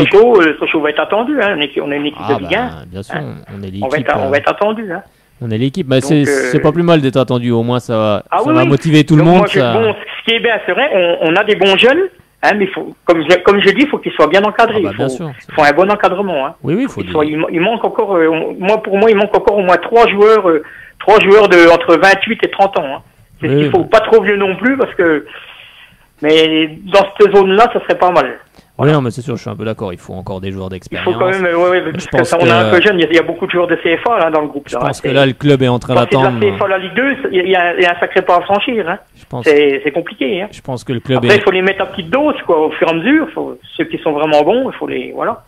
[SPEAKER 6] Sochaux va être attendu. Hein. On est une équipe de Ligue 1.
[SPEAKER 2] bien sûr,
[SPEAKER 6] Hein.
[SPEAKER 2] on est
[SPEAKER 6] On va
[SPEAKER 2] l'équipe.
[SPEAKER 6] être attendu. Hein.
[SPEAKER 2] On est l'équipe. Bah,
[SPEAKER 6] Donc,
[SPEAKER 2] c'est pas plus mal d'être attendu. Au moins, ça va
[SPEAKER 6] oui.
[SPEAKER 2] motiver tout le
[SPEAKER 6] Donc,
[SPEAKER 2] monde.
[SPEAKER 6] moi, bon, ce qui est bien, c'est vrai, on a des bons jeunes. Hein, mais comme je dis, il faut qu'ils soient bien encadrés.
[SPEAKER 2] Ah bah, bien sûr.
[SPEAKER 6] Il faut un bon encadrement. Hein.
[SPEAKER 2] Oui, il faut.
[SPEAKER 6] Il manque encore, pour moi, il manque encore au moins 3 joueurs de entre 28 et 30 ans. Hein. C'est ce qu'il faut, pas trop vieux non plus, parce que, mais dans cette zone-là, ça serait pas mal.
[SPEAKER 2] Oui, non, mais c'est sûr, je suis un peu d'accord. Il faut encore des joueurs
[SPEAKER 6] Il
[SPEAKER 2] d'expérience.
[SPEAKER 6] faut quand même, parce que ça, on est un peu jeune. Il y a beaucoup de joueurs de CFA là dans le groupe.
[SPEAKER 2] Je pense que là, le club est en train d'attendre.
[SPEAKER 6] La CFA, la Ligue 2, il y a un sacré pas à franchir. Hein. C'est compliqué. Hein.
[SPEAKER 2] Je pense que le club.
[SPEAKER 6] Après, il faut les mettre à petite dose, quoi, au fur et à mesure. Ceux qui sont vraiment bons, il faut les, voilà.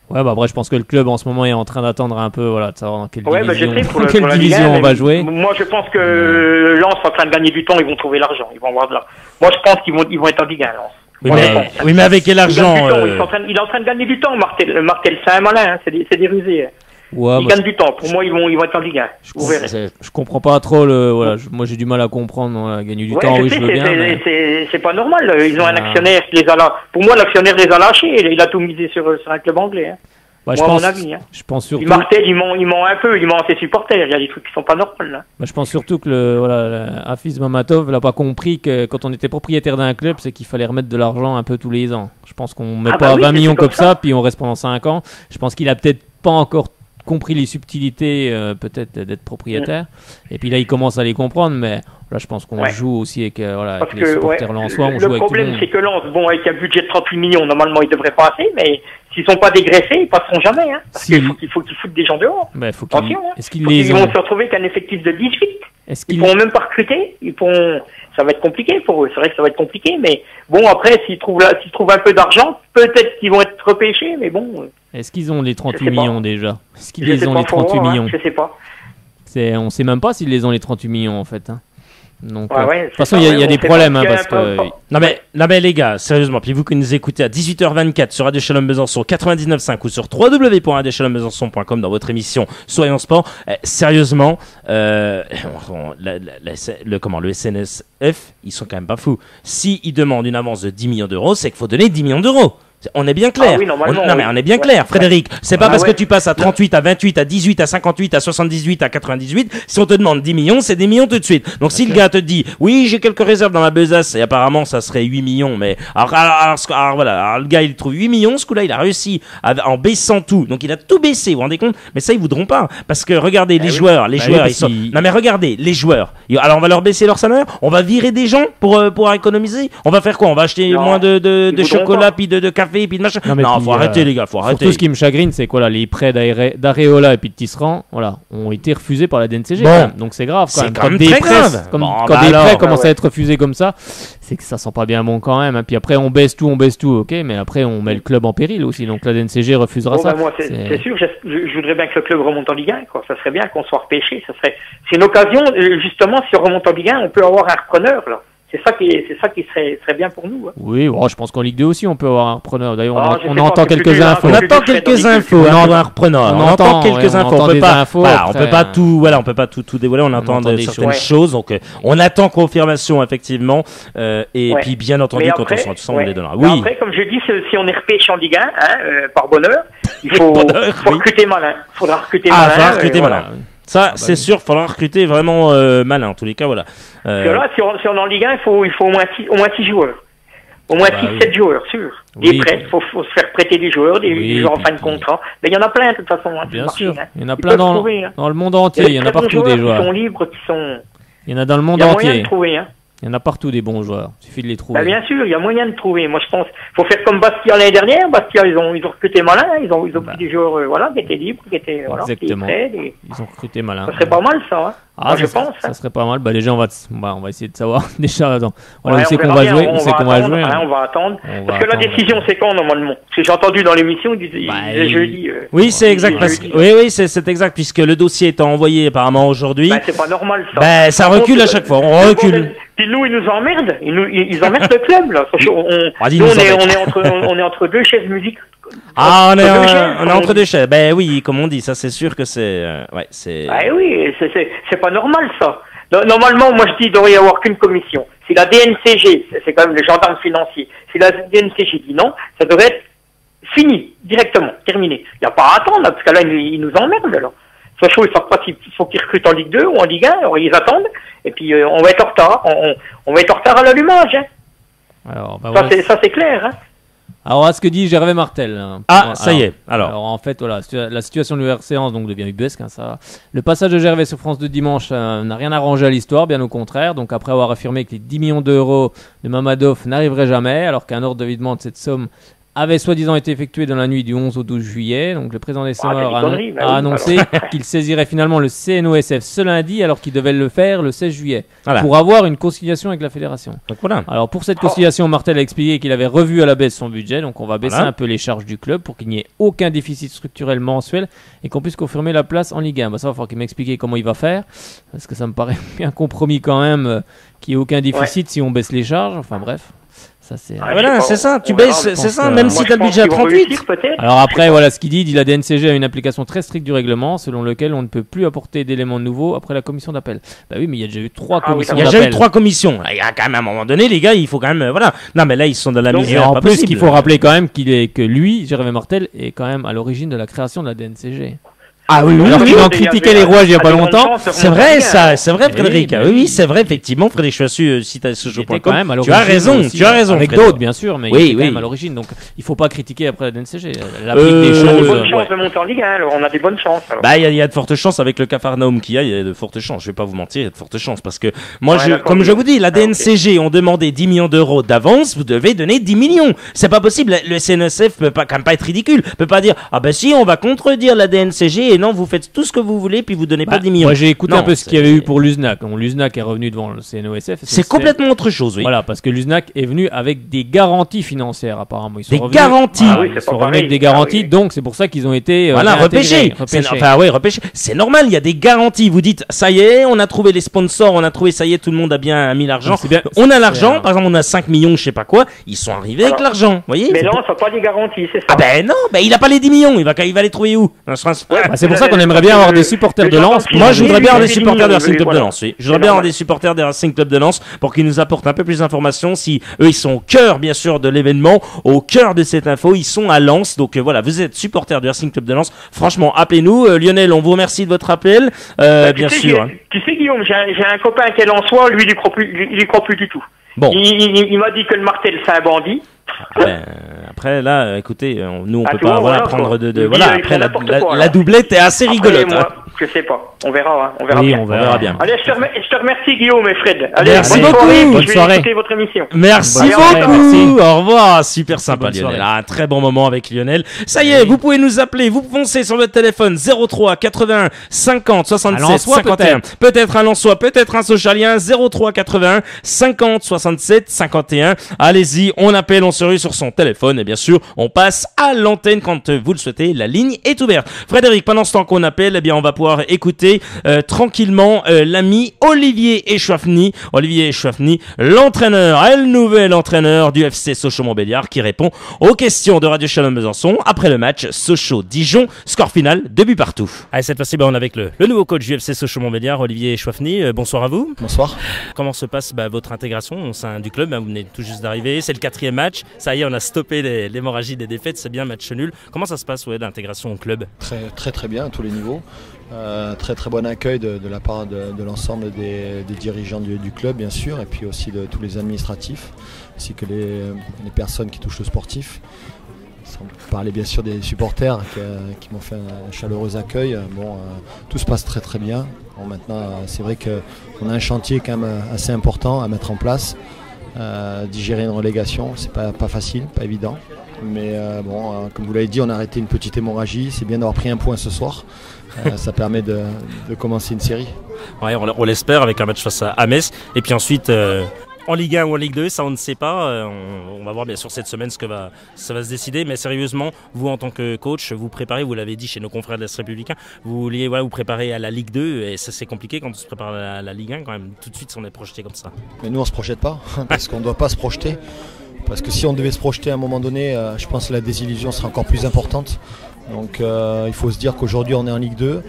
[SPEAKER 2] Ouais, bah après, je pense que le club en ce moment est en train d'attendre un peu, voilà, de savoir dans quelle division,
[SPEAKER 6] je sais, pour
[SPEAKER 2] quelle
[SPEAKER 6] la
[SPEAKER 2] division
[SPEAKER 6] Ligue 1,
[SPEAKER 2] on va jouer.
[SPEAKER 6] Moi, je pense que Lens est en train de gagner du temps. Ils vont trouver l'argent. Ils vont avoir de là. Moi, je pense qu'ils vont être en Ligue 1, Lens.
[SPEAKER 1] Oui, mais avec quel argent
[SPEAKER 6] il est en train de gagner du temps, Martel. C'est un malin, hein, c'est des rusés.
[SPEAKER 2] Ouais,
[SPEAKER 6] ils gagnent du temps. Pour moi, ils vont être en Ligue 1. Vous verrez.
[SPEAKER 2] Je comprends pas trop moi, j'ai du mal à comprendre. Gagner du temps, oui, je veux bien.
[SPEAKER 6] C'est pas normal. Ils ont un actionnaire qui les a là. Pour moi, l'actionnaire les a lâchés. Il a tout misé sur un club anglais. Hein.
[SPEAKER 2] Bah,
[SPEAKER 6] moi, à mon avis. Hein.
[SPEAKER 2] Je pense surtout.
[SPEAKER 6] Martel, il ment un peu. Il ment à ses supporters. Il y a des trucs qui sont pas normaux. Là.
[SPEAKER 2] Bah, je pense surtout que Hafiz Mamatov n'a pas compris que quand on était propriétaire d'un club, c'est qu'il fallait remettre de l'argent un peu tous les ans. Je pense qu'on met pas 20 millions comme ça, puis on reste pendant 5 ans. Je pense qu'il a peut-être pas encore compris les subtilités peut-être d'être propriétaire. Et puis là, il commence à les comprendre, mais là, je pense qu'on joue aussi avec, avec les supporters lensois.
[SPEAKER 6] Le problème, c'est que Lens, avec un budget de 38 millions, normalement, ils devraient passer, mais s'ils sont pas dégraissés, ils passeront jamais. Hein, parce qu'il faut qu'ils foutent des gens dehors. Attention, ils vont se retrouver qu'un effectif de 18. Ils pourront même pas recruter. Ça va être compliqué pour eux. C'est vrai que ça va être compliqué, mais bon, après, s'ils trouvent un peu d'argent, peut-être qu'ils vont être repêchés, mais bon.
[SPEAKER 2] Est-ce qu'ils ont les 38 millions déjà? Est-ce qu'ils les ont les 38 millions?
[SPEAKER 6] Je sais pas.
[SPEAKER 2] On sait même pas s'ils les ont les 38 millions en fait. Hein. Donc,
[SPEAKER 6] de
[SPEAKER 2] toute façon, il y a des problèmes parce que.
[SPEAKER 1] Non mais les gars, sérieusement, puis vous qui nous écoutez à 18h24 sur Radio Shalom Besançon 99.5 ou sur www.radioshalombesançon.com dans votre émission Soyons Sport, sérieusement, le SNSF, ils sont quand même pas fous. Si ils demandent une avance de 10 millions d'euros, c'est qu'il faut donner 10 millions d'euros. On est bien clair. On est bien clair, Frédéric. C'est pas parce que tu passes à 38, à 28, à 18, à 58, à 78, à 98. Si on te demande 10 millions, c'est des millions tout de suite. Donc si le gars te dit, oui, j'ai quelques réserves dans la besace, et apparemment ça serait 8 millions, mais alors voilà, alors le gars il trouve 8 millions, ce coup-là il a réussi en baissant tout. Donc il a tout baissé, vous vous rendez compte? Mais ça ils voudront pas. Parce que regardez, les joueurs, ils sont. Non mais regardez, les joueurs. Alors on va leur baisser leur salaire, on va virer des gens pour économiser. On va faire quoi? On va acheter moins de chocolat puis de café. Puis de machin. Non, faut arrêter les gars, faut arrêter.
[SPEAKER 2] Surtout ce qui me chagrine, c'est quoi là, les prêts d'Areola et puis de Tisserand, voilà, ont été refusés par la DNCG.
[SPEAKER 1] Bon.
[SPEAKER 2] Donc c'est grave quand même.
[SPEAKER 1] Quand même très grave.
[SPEAKER 2] Quand des prêts commencent à être refusés comme ça, c'est que ça sent pas bien bon quand même. Hein. Puis après on baisse tout, ok, mais après on met le club en péril aussi. Donc la DNCG refusera ça.
[SPEAKER 6] Moi, c'est sûr, je voudrais bien que le club remonte en Ligue 1. Quoi. Ça serait bien qu'on soit repêché. C'est une occasion, justement, si on remonte en Ligue 1, on peut avoir un repreneur là. C'est ça qui serait bien pour nous. Hein.
[SPEAKER 2] Oui, bon, je pense qu'en Ligue 2 aussi, on peut avoir un repreneur. D'ailleurs, on entend quelques infos.
[SPEAKER 1] On attend quelques infos. On entend un repreneur. On entend quelques infos. On peut pas tout. Voilà, on peut pas tout dévoiler. On entend certaines choses. Donc, on attend confirmation effectivement. Et puis, bien entendu, quand on sera tout ça, on les donnera. Oui.
[SPEAKER 6] Après, comme je dis, si on est repêché en Ligue 1, par bonheur, il faut recruter malin. Il faudra recruter malin.
[SPEAKER 1] Ah, recruter malin. Ça, c'est sûr, il faudra recruter vraiment malin. En tous les cas, voilà.
[SPEAKER 6] Parce que là, si on est en Ligue 1, il faut au moins 6 joueurs. Au moins 6-7 joueurs, sûr. Des prêts, il faut se faire prêter des joueurs, des joueurs en fin de contrat. Mais il y en a plein, de toute façon.
[SPEAKER 2] Bien sûr. Il y en a plein dans le monde entier. Il y en a partout des joueurs.
[SPEAKER 6] Qui sont libres,
[SPEAKER 2] Il y en a dans le monde entier.
[SPEAKER 6] Il y a moyen de trouver, hein.
[SPEAKER 2] Il y en a partout des bons joueurs. Il suffit de les trouver.
[SPEAKER 6] Bien sûr, il y a moyen de trouver. Moi, je pense faut faire comme Bastia l'année dernière. Bastia, ils ont recruté malin. Ils ont pris des joueurs qui étaient libres, qui étaient
[SPEAKER 2] exactement.
[SPEAKER 6] Qui étaient prêts,
[SPEAKER 2] ils ont recruté malin.
[SPEAKER 6] Ça serait pas mal, ça. Hein.
[SPEAKER 2] Moi, je pense. Ça serait pas mal. Déjà, on va essayer de savoir déjà. Où c'est qu'on va jouer.
[SPEAKER 6] On va attendre. Parce que la décision, c'est quand normalement? Parce que j'ai entendu dans l'émission, ils disaient jeudi.
[SPEAKER 1] Oui, c'est exact. Oui, c'est exact, puisque le dossier est envoyé apparemment aujourd'hui.
[SPEAKER 6] C'est pas normal, ça.
[SPEAKER 1] Ça recule à chaque fois. On recule.
[SPEAKER 6] Puis nous, ils nous emmerdent. Ils emmerdent le club, là. On est entre deux chaises musiques.
[SPEAKER 1] On est entre deux chaises. Ben oui, comme on dit, ça c'est sûr que c'est.
[SPEAKER 6] Oui, c'est pas normal, ça. Normalement, moi je dis, il devrait y avoir qu'une commission. Si la DNCG, c'est quand même le gendarme financier, si la DNCG dit non, ça devrait être fini, directement, terminé. Il n'y a pas à attendre, là, parce que là, ils nous emmerdent, là. Sochaux, ils savent pas s'il faut qu'ils recrutent en Ligue 2 ou en Ligue 1, alors ils attendent, et puis on va être en retard. On va être en retard à l'allumage. Hein.
[SPEAKER 2] Alors,
[SPEAKER 6] ça c'est clair. Hein.
[SPEAKER 2] Alors, à ce que dit Gervais Martel.
[SPEAKER 1] Ça y est. Alors,
[SPEAKER 2] en fait, voilà, la situation de l'UR-séance donc devient ubuesque. Ça. Le passage de Gervais sur France 2 dimanche n'a rien arrangé à l'histoire, bien au contraire. Donc, après avoir affirmé que les 10 millions d'euros de Mamadov n'arriveraient jamais, alors qu'un ordre de virement de cette somme avait soi-disant été effectué dans la nuit du 11 au 12 juillet. Donc le président des Seniors a annoncé qu'il saisirait finalement le CNOSF ce lundi alors qu'il devait le faire le 16 juillet pour avoir une conciliation avec la fédération.
[SPEAKER 1] Donc, voilà.
[SPEAKER 2] Alors pour cette conciliation, Martel a expliqué qu'il avait revu à la baisse son budget. Donc on va baisser un peu les charges du club pour qu'il n'y ait aucun déficit structurel mensuel et qu'on puisse confirmer la place en Ligue 1. Ça va falloir qu'il m'explique comment il va faire parce que ça me paraît bien compromis quand même qu'il n'y ait aucun déficit si on baisse les charges. Enfin bref. Ça, c'est
[SPEAKER 1] c'est ça, tu baisses, c'est ça, même si tu as le budget à 38.
[SPEAKER 2] Alors après, voilà ce qu'il dit la DNCG a une application très stricte du règlement selon lequel on ne peut plus apporter d'éléments nouveaux après la commission d'appel. Bah oui, mais il y a déjà eu 3 commissions d'appel.
[SPEAKER 1] Il y a déjà eu 3 commissions. Il y a quand même à un moment donné, les gars, il faut quand même, Non, mais là, ils sont dans la misère.
[SPEAKER 2] En plus, qu'il faut rappeler quand même que lui, Gervais Martel, est quand même à l'origine de la création de la DNCG.
[SPEAKER 1] Alors
[SPEAKER 2] qu'il en critiquait les rouages il n'y a pas longtemps.
[SPEAKER 1] C'est vrai, ça, c'est vrai, Frédéric. Oui, c'est vrai, effectivement, Frédéric Chassu, si tu as ce jeu.com. Tu as raison,
[SPEAKER 2] Avec d'autres, bien sûr, mais il est quand même à l'origine. Donc, il faut pas critiquer après la DNCG. Elle applique des choses.
[SPEAKER 6] On a des bonnes chances de monter en Ligue 1, alors on a des bonnes chances.
[SPEAKER 1] Il y a de fortes chances avec le Capharnaüm qu'il y a, il y a de fortes chances. Je vais pas vous mentir, il y a de fortes chances parce que moi, comme je vous dis, la DNCG ont demandé 10 millions d'euros d'avance, vous devez donner 10 millions. C'est pas possible. Le CNSF peut pas, quand même pas être ridicule. Peut pas dire, si, on va contredire la DNCG et non, vous faites tout ce que vous voulez, puis vous donnez pas 10 millions.
[SPEAKER 2] Moi, j'ai écouté un peu ce qu'il y avait eu pour l'USNAC. L'USNAC est revenu devant le CNOSF.
[SPEAKER 1] C'est complètement autre chose, oui.
[SPEAKER 2] Voilà, parce que l'USNAC est venu avec des garanties financières, apparemment. Ils sont
[SPEAKER 1] garanties.
[SPEAKER 2] Ils sont revenus avec des garanties, donc c'est pour ça qu'ils ont été
[SPEAKER 1] repêchés. Repêchés. C'est normal, il y a des garanties. Vous dites, ça y est, on a trouvé les sponsors, on a trouvé, ça y est, tout le monde a bien mis l'argent. On a l'argent, par exemple, on a 5 millions, je sais pas quoi. Ils sont arrivés avec l'argent, voyez.
[SPEAKER 6] Mais non, ça n'a pas des garanties, c'est ça.
[SPEAKER 1] Il a pas les 10 millions. Il va les trouver où?
[SPEAKER 2] C'est pour ça qu'on aimerait bien avoir des supporters de Lens.
[SPEAKER 1] Moi, je voudrais bien avoir des supporters de Racing Club de Lens. Oui. Je voudrais bien avoir des supporters de Racing Club de Lens pour qu'ils nous apportent un peu plus d'informations. Si eux, ils sont au cœur, bien sûr, de l'événement, au cœur de cette info, ils sont à Lens. Donc voilà, vous êtes supporters du Racing Club de Lens. Franchement, appelez-nous. Lionel, on vous remercie de votre appel. Bien sûr.
[SPEAKER 6] Tu sais, Guillaume, j'ai un copain qui est lensois, lui, il y croit plus du tout. Bon. Il m'a dit que le Martel, c'est un bandit.
[SPEAKER 1] Après là, écoutez, nous on peut pas prendre de après la doublette est assez rigolote.
[SPEAKER 6] Je sais pas, on verra
[SPEAKER 1] bien.
[SPEAKER 6] Allez, je te remercie Guillaume et Fred.
[SPEAKER 1] Allez, merci beaucoup.
[SPEAKER 6] Bonne soirée. Je vais écouter votre émission.
[SPEAKER 1] Merci beaucoup. Au revoir, super sympa Lionel. Un très bon moment avec Lionel. Ça y est, vous pouvez nous appeler, vous foncez sur votre téléphone 03 81 50 67 51. Peut-être un Lensois, peut-être un Socialien. 03 81 50 67 51. Allez-y, on appelle, on se rue sur son téléphone et bien sûr, on passe à l'antenne quand vous le souhaitez. La ligne est ouverte. Frédéric, pendant ce temps qu'on appelle, on va pouvoir pouvoir écouter tranquillement l'ami Olivier Echouafny. Olivier Echouafny, l'entraîneur et le nouvel entraîneur du FC Sochaux-Montbéliard qui répond aux questions de Radio Shalom Besançon après le match Sochaux-Dijon. Score final, 2 buts partout. Allez, cette fois-ci, on est avec le nouveau coach du FC Sochaux-Montbéliard, Olivier Echouafny. Bonsoir à vous.
[SPEAKER 7] Bonsoir.
[SPEAKER 1] Comment se passe votre intégration au sein du club? Vous venez tout juste d'arriver, c'est le 4e match. Ça y est, on a stoppé l'hémorragie des défaites, c'est bien, match nul. Comment ça se passe l'intégration au club?
[SPEAKER 7] Très bien à tous les niveaux. Très bon accueil de la part de l'ensemble des dirigeants du club, bien sûr, et puis aussi de tous les administratifs, ainsi que les personnes qui touchent le sportif. On peut parler bien sûr des supporters qui m'ont fait un chaleureux accueil. Tout se passe très bien. Maintenant, c'est vrai qu'on a un chantier quand même assez important à mettre en place. Digérer une relégation, c'est pas facile, pas évident. Mais comme vous l'avez dit, on a arrêté une petite hémorragie. C'est bien d'avoir pris un point ce soir. Ça permet de commencer une série.
[SPEAKER 1] Ouais, on l'espère avec un match face à Metz. Et puis ensuite, en Ligue 1 ou en Ligue 2, ça on ne sait pas. On va voir bien sûr cette semaine ça va se décider. Mais sérieusement, vous en tant que coach, vous préparez, vous l'avez dit chez nos confrères de l'Est républicain, vous vouliez vous préparer à la Ligue 2. Et ça c'est compliqué quand on se prépare à la Ligue 1 quand même. Tout de suite, on est projeté comme ça.
[SPEAKER 7] Mais nous, on ne se projette pas parce qu'on ne doit pas se projeter. Parce que si on devait se projeter à un moment donné, je pense que la désillusion sera encore plus importante. Donc il faut se dire qu'aujourd'hui on est en Ligue 2,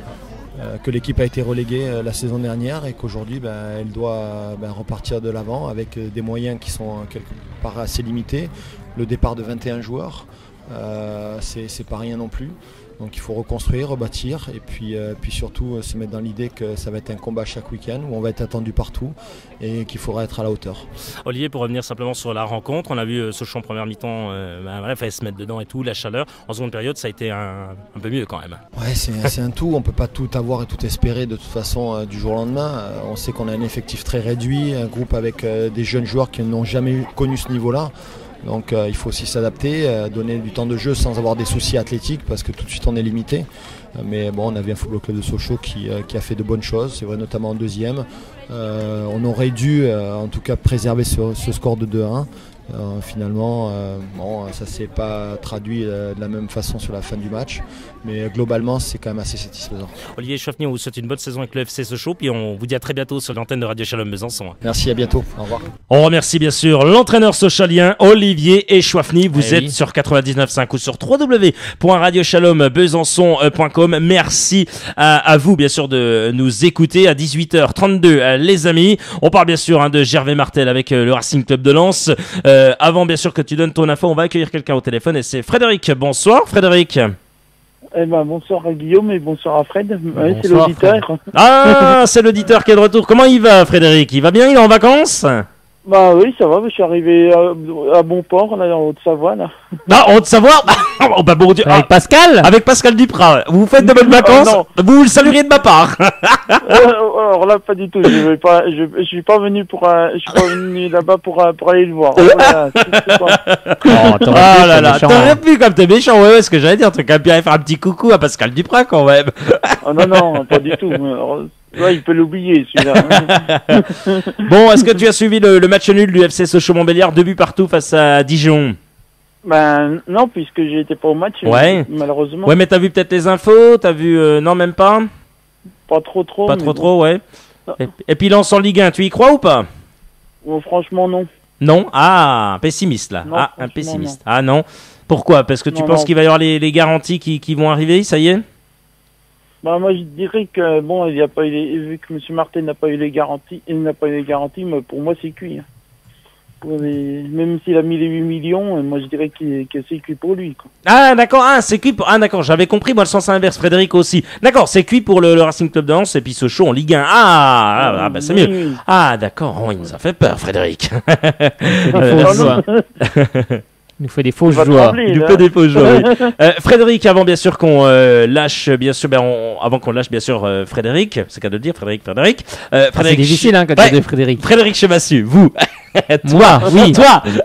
[SPEAKER 7] que l'équipe a été reléguée la saison dernière et qu'aujourd'hui elle doit repartir de l'avant avec des moyens qui sont quelque part assez limités. Le départ de 21 joueurs, c'est pas rien non plus. Donc il faut reconstruire, rebâtir et puis surtout se mettre dans l'idée que ça va être un combat chaque week-end où on va être attendu partout et qu'il faudra être à la hauteur.
[SPEAKER 1] Olivier, pour revenir simplement sur la rencontre, on a vu Sochaux en première mi-temps, il fallait se mettre dedans et tout, la chaleur. En seconde période, ça a été un peu mieux quand même.
[SPEAKER 7] Ouais, c'est un tout, on ne peut pas tout avoir et tout espérer de toute façon du jour au lendemain. On sait qu'on a un effectif très réduit, un groupe avec des jeunes joueurs qui n'ont jamais connu ce niveau-là. Donc il faut aussi s'adapter, donner du temps de jeu sans avoir des soucis athlétiques parce que tout de suite on est limité. Mais on avait un football club de Sochaux qui a fait de bonnes choses, c'est vrai notamment en deuxième. On aurait dû en tout cas préserver ce score de 2-1. Finalement, ça ne s'est pas traduit de la même façon sur la fin du match, mais globalement, c'est quand même assez satisfaisant.
[SPEAKER 1] Olivier Echouafny, on vous souhaite une bonne saison avec le FC Sochaux, puis on vous dit à très bientôt sur l'antenne de Radio Shalom Besançon.
[SPEAKER 7] Merci, à bientôt. Au revoir.
[SPEAKER 1] On remercie bien sûr l'entraîneur sochalien Olivier Echouafny. Vous êtes sur 99.5 ou sur www.radioshalombesançon.com. Merci à vous, bien sûr, de nous écouter à 18h32, les amis. On parle bien sûr de Gervais Martel avec le Racing Club de Lens. Avant bien sûr que tu donnes ton info, on va accueillir quelqu'un au téléphone et c'est Frédéric. Bonsoir Frédéric.
[SPEAKER 8] Bonsoir à Guillaume et bonsoir à Fred. C'est l'auditeur. Fred.
[SPEAKER 1] Ah, c'est l'auditeur qui est de retour. Comment il va Frédéric? Il va bien? Il est en vacances?
[SPEAKER 8] Oui, ça va, je suis arrivé à Bonport, là, en Haute-Savoie, là.
[SPEAKER 1] Ah, en Haute-Savoie? Bon Dieu.
[SPEAKER 2] Avec Pascal?
[SPEAKER 1] Avec Pascal Duprat. Vous faites de bonnes vacances? Vous le saluriez de ma part.
[SPEAKER 8] Alors là, pas du tout. Je suis pas venu là-bas pour aller le voir. Voilà,
[SPEAKER 1] t'aurais pu comme t'es méchant, ouais, ce que j'allais dire. T'aurais quand même bien faire un petit coucou à Pascal Duprat quand même.
[SPEAKER 8] Non, pas du tout. Ouais, il peut l'oublier celui-là.
[SPEAKER 1] Bon, est-ce que tu as suivi le match nul du FC Sochaux-Montbéliard, 2 buts partout face à Dijon?
[SPEAKER 8] Non, puisque j'étais pas au match, malheureusement.
[SPEAKER 1] Ouais, mais t'as vu peut-être les infos? T'as vu... non, même pas?
[SPEAKER 8] Pas trop.
[SPEAKER 1] Pas trop, ouais. Et puis Lens en Ligue 1, tu y crois ou pas?
[SPEAKER 8] Franchement, non.
[SPEAKER 1] Non? Ah, pessimiste là.
[SPEAKER 8] Non,
[SPEAKER 1] un pessimiste. Non. Ah non. Pourquoi? Parce que tu penses qu'il va y avoir les garanties qui vont arriver, ça y est?
[SPEAKER 8] Moi je dirais que il a pas eu vu que M. Martin n'a pas eu les garanties, mais pour moi c'est cuit. Même s'il a mis les 8 millions, moi je dirais que c'est cuit pour lui, quoi.
[SPEAKER 1] Ah d'accord, c'est cuit pour... Ah d'accord, j'avais compris moi le sens inverse, Frédéric aussi. D'accord, c'est cuit pour le Racing Club de Lens et puis Sochaux en Ligue 1. C'est mieux. Oui. Ah d'accord, il nous a fait peur Frédéric.
[SPEAKER 2] Il nous fait des fausses joies.
[SPEAKER 1] Frédéric, avant bien sûr qu'on lâche, bien sûr, avant qu'on lâche bien sûr Frédéric, c'est qu'à de le dire, Frédéric.
[SPEAKER 2] C'est difficile quand tu dis Frédéric.
[SPEAKER 1] Frédéric Chemassu, vous. Toi,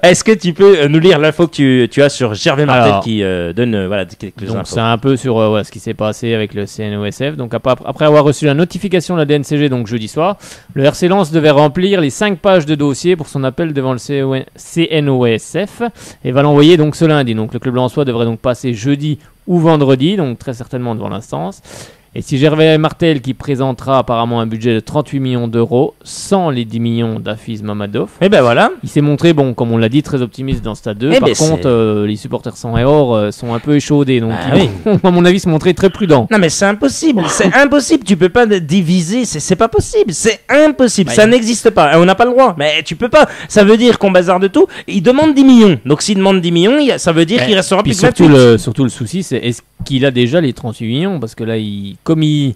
[SPEAKER 1] est-ce que tu peux nous lire l'info que tu as sur Gervais Martel qui donne quelques infos.
[SPEAKER 2] Donc c'est un peu sur ce qui s'est passé avec le CNOSF. Donc après avoir reçu la notification de la DNCG donc jeudi soir, le RC Lens devait remplir les 5 pages de dossier pour son appel devant le CNOSF et va l'envoyer donc ce lundi. Donc le club lensois devrait donc passer jeudi ou vendredi, donc très certainement devant l'instance. Et si Gervais Martel qui présentera apparemment un budget de 38 millions d'euros, sans les 10 millions d'Hafiz Mamadov,
[SPEAKER 1] et ben voilà.
[SPEAKER 2] Il s'est montré, bon, comme on l'a dit, très optimiste dans Stade 2. Par contre, les supporters sans erreur sont un peu échaudés. Donc, ils vont, à mon avis, se montrer très prudents.
[SPEAKER 1] Non, mais c'est impossible. C'est impossible. Tu peux pas diviser. C'est pas possible. C'est impossible. Ça n'existe pas. On n'a pas le droit. Mais tu peux pas. Ça veut dire qu'on bazarde tout. Il demande 10 millions. Donc, s'il demande 10 millions, ça veut dire qu'il restera plus que 28.
[SPEAKER 2] Surtout le souci, c'est est-ce qu'il a déjà les 38 millions? Parce que là, comme il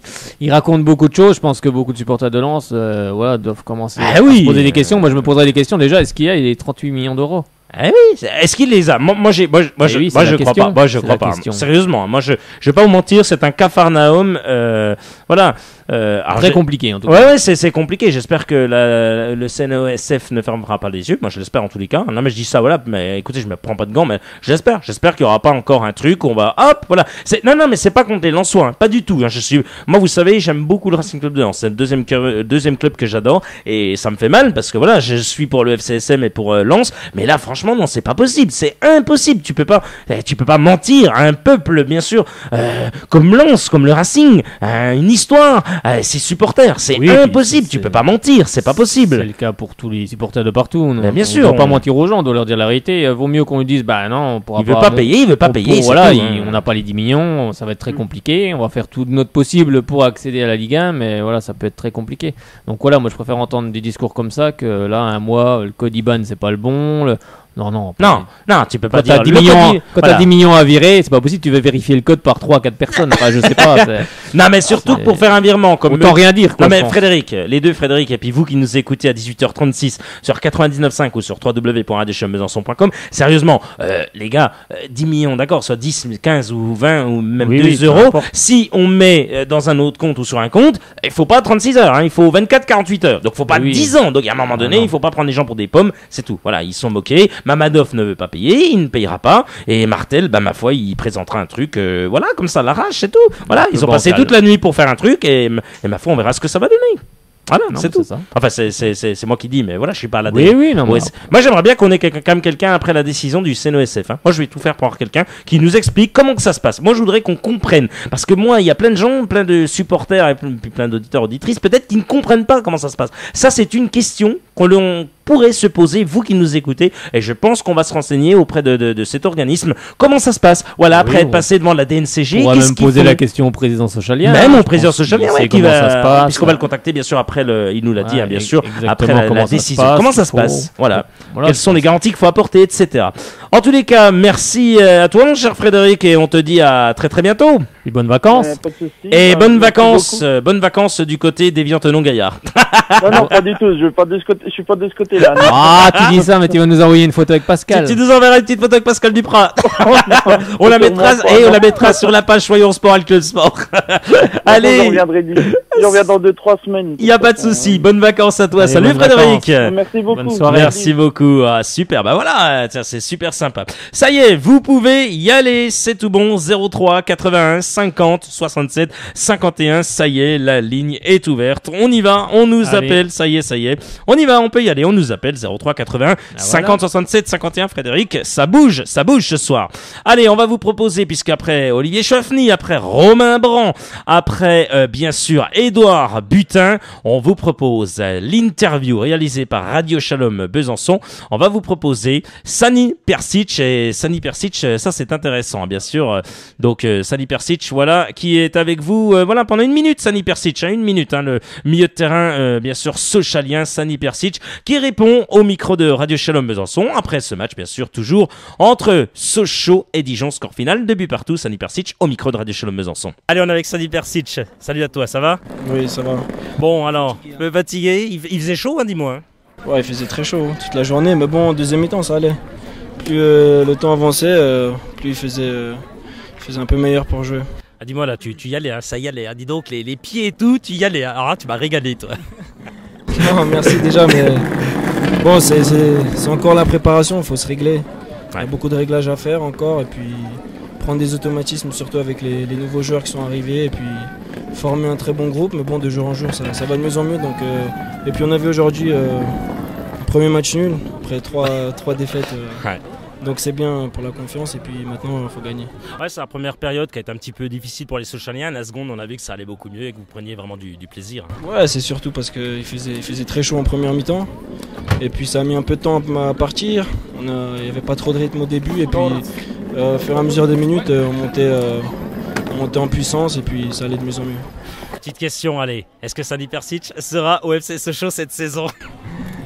[SPEAKER 2] raconte beaucoup de choses, je pense que beaucoup de supporters de Lens doivent commencer à se poser des questions. Moi, je me poserais des questions déjà. Est-ce qu'il y a les 38 millions d'euros?
[SPEAKER 1] Eh oui, est-ce qu'il les a? Moi, je crois pas. Moi, je crois pas. Sérieusement, moi, je vais pas vous mentir, c'est un capharnaüm. Voilà.
[SPEAKER 2] Très compliqué en tout cas.
[SPEAKER 1] Ouais, c'est compliqué. J'espère que le CNOSF ne fermera pas les yeux. Moi, je l'espère en tous les cas. Non, mais je dis ça, voilà. Mais écoutez, je me prends pas de gants, mais j'espère qu'il y aura pas encore un truc où on va, hop, voilà. Non, mais c'est pas contre les Lensois, pas du tout. Moi, vous savez, j'aime beaucoup le Racing Club de Lens. C'est le deuxième club que j'adore, et ça me fait mal parce que voilà, je suis pour le FCSM et pour Lens, mais là, franchement, non, c'est pas possible. C'est impossible. Tu peux pas mentir à un peuple, bien sûr, comme Lens, comme le Racing, une histoire. Ses supporters, c'est impossible, tu peux pas mentir, c'est pas possible.
[SPEAKER 2] C'est le cas pour tous les supporters de partout.
[SPEAKER 1] Bien sûr,
[SPEAKER 2] on doit pas mentir aux gens, on doit leur dire la vérité. Vaut mieux qu'on lui dise, bah non, on pourra
[SPEAKER 1] il veut pas payer, il veut pas payer.
[SPEAKER 2] Voilà, on n'a pas les 10 millions, ça va être très compliqué. On va faire tout notre possible pour accéder à la Ligue 1, mais voilà, ça peut être très compliqué. Donc voilà, moi je préfère entendre des discours comme ça que là, un mois, le code IBAN c'est pas le bon. Non,
[SPEAKER 1] tu peux pas dire.
[SPEAKER 2] Quand t'as 10 millions à virer, c'est pas possible, tu veux vérifier le code par 3-4 personnes. Enfin, je sais pas.
[SPEAKER 1] Non, mais surtout pour faire un virement.
[SPEAKER 2] Autant rien dire.
[SPEAKER 1] Non, mais Frédéric, les deux Frédéric, et puis vous qui nous écoutez à 18h36 sur 99.5 ou sur www.radiochumbesançon.com, sérieusement, les gars, 10 millions, d'accord, soit 10, 15 ou 20 ou même 2 euros. Si on met dans un autre compte ou sur un compte, il faut pas 36 heures, il faut 24-48 heures. Donc, faut pas 10 ans. Donc, à un moment donné, il faut pas prendre les gens pour des pommes. C'est tout. Voilà, ils sont moqués. Mamadov ne veut pas payer, il ne payera pas. Et Martel, ma foi, il présentera un truc, voilà, comme ça, l'arrache, c'est tout. Voilà, ils ont passé toute la nuit pour faire un truc, et ma foi, on verra ce que ça va donner. Voilà, c'est tout. Ça. Enfin, c'est moi qui dis, mais voilà, je suis pas à la moi, j'aimerais bien qu'on ait quand même quelqu'un après la décision du CNOSF. Moi, je vais tout faire pour avoir quelqu'un qui nous explique comment que ça se passe. Moi, je voudrais qu'on comprenne. Parce que moi, il y a plein de gens, plein de supporters et plein d'auditeurs, auditrices, peut-être qui ne comprennent pas comment ça se passe. Ça, c'est une question qu'on pourrait se poser, vous qui nous écoutez, et je pense qu'on va se renseigner auprès de cet organisme. Comment ça se passe? Voilà, après être passé devant la DNCG.
[SPEAKER 2] On va même poser la question au président Socialien.
[SPEAKER 1] Même au président Socialien,
[SPEAKER 2] qui va,
[SPEAKER 1] puisqu'on va le contacter, bien sûr, après il nous l'a dit, bien sûr, après la décision. Comment ça se passe? Voilà. Quelles sont les garanties qu'il faut apporter, etc. En tous les cas, merci à toi, mon cher Frédéric, et on te dit à très très bientôt.
[SPEAKER 2] Et bonnes vacances.
[SPEAKER 8] Pas de soucis.
[SPEAKER 1] Et bonnes vacances du côté d'Évian-Tenon-Gaillard.
[SPEAKER 8] Non, pas du tout. Je suis pas de ce côté-là. Non.
[SPEAKER 2] Ah, tu dis ça, mais tu vas nous envoyer une photo avec Pascal.
[SPEAKER 1] Tu nous enverras une petite photo avec Pascal Duprat. on la mettra sur la page Soyons Sport avec le sport. Allez.
[SPEAKER 8] Je reviens dans 2-3 semaines.
[SPEAKER 1] Il n'y a pas de souci. Bonnes vacances à toi. Allez, salut Frédéric.
[SPEAKER 8] Merci beaucoup.
[SPEAKER 2] Bonne soirée.
[SPEAKER 1] Merci beaucoup. Ah, super. Bah voilà, tiens, c'est super sympa. Ça y est, vous pouvez y aller. C'est tout bon. 03 81 50 67 51. Ça y est, la ligne est ouverte. On y va. On nous appelle. Ça y est. On y va. On peut y aller. On nous appelle 03 81 50 67 51. Frédéric, ça bouge ce soir. Allez, on va vous proposer, puisqu'après Olivier Chauffny, après Romain Brand, après bien sûr Édouard Butin, on vous propose l'interview réalisée par Radio Shalom Besançon. On va vous proposer Sani Persic, et Sani Persic, ça c'est intéressant, bien sûr. Donc Sani Persic, voilà, qui est avec vous, voilà, pendant une minute. Sani Persic, une minute, le milieu de terrain, bien sûr, socialien, Sani Persic, qui répond au micro de Radio Shalom Besançon après ce match, bien sûr, toujours entre Sochaux et Dijon. Score final, 2 buts partout. Sani Persic au micro de Radio Shalom Besançon. Allez, on est avec Sani Persic. Salut à toi, ça va?
[SPEAKER 9] Oui, ça va.
[SPEAKER 1] Bon, alors, un peu fatigué, il faisait chaud, dis-moi.
[SPEAKER 9] Ouais, il faisait très chaud toute la journée, mais bon, en deuxième mi-temps, ça allait. Plus le temps avançait, plus il faisait un peu meilleur pour jouer.
[SPEAKER 1] Ah, dis-moi là, tu y allais, ça y allait. Dis donc, les pieds et tout, tu y allais. Alors là, tu m'as régalé, toi.
[SPEAKER 9] Non, merci déjà, mais bon, c'est encore la préparation, il faut se régler. Il y a beaucoup de réglages à faire encore, et puis prendre des automatismes, surtout avec les nouveaux joueurs qui sont arrivés, et puis former un très bon groupe. Mais bon, de jour en jour, ça va de mieux en mieux. Donc, et puis on avait aujourd'hui un premier match nul, après trois défaites. Donc c'est bien pour la confiance et puis maintenant il faut gagner.
[SPEAKER 1] Ouais, c'est la première période qui a été un petit peu difficile pour les Sochaliens. La seconde, on a vu que ça allait beaucoup mieux et que vous preniez vraiment du plaisir.
[SPEAKER 9] Ouais, c'est surtout parce qu'il faisait très chaud en première mi-temps. Et puis ça a mis un peu de temps à partir. Il n'y avait pas trop de rythme au début. Et puis au fur et à mesure des minutes, on montait en puissance et puis ça allait de mieux en mieux.
[SPEAKER 1] Petite question, allez. Est-ce que Sani Persic sera au FC Sochaux cette saison?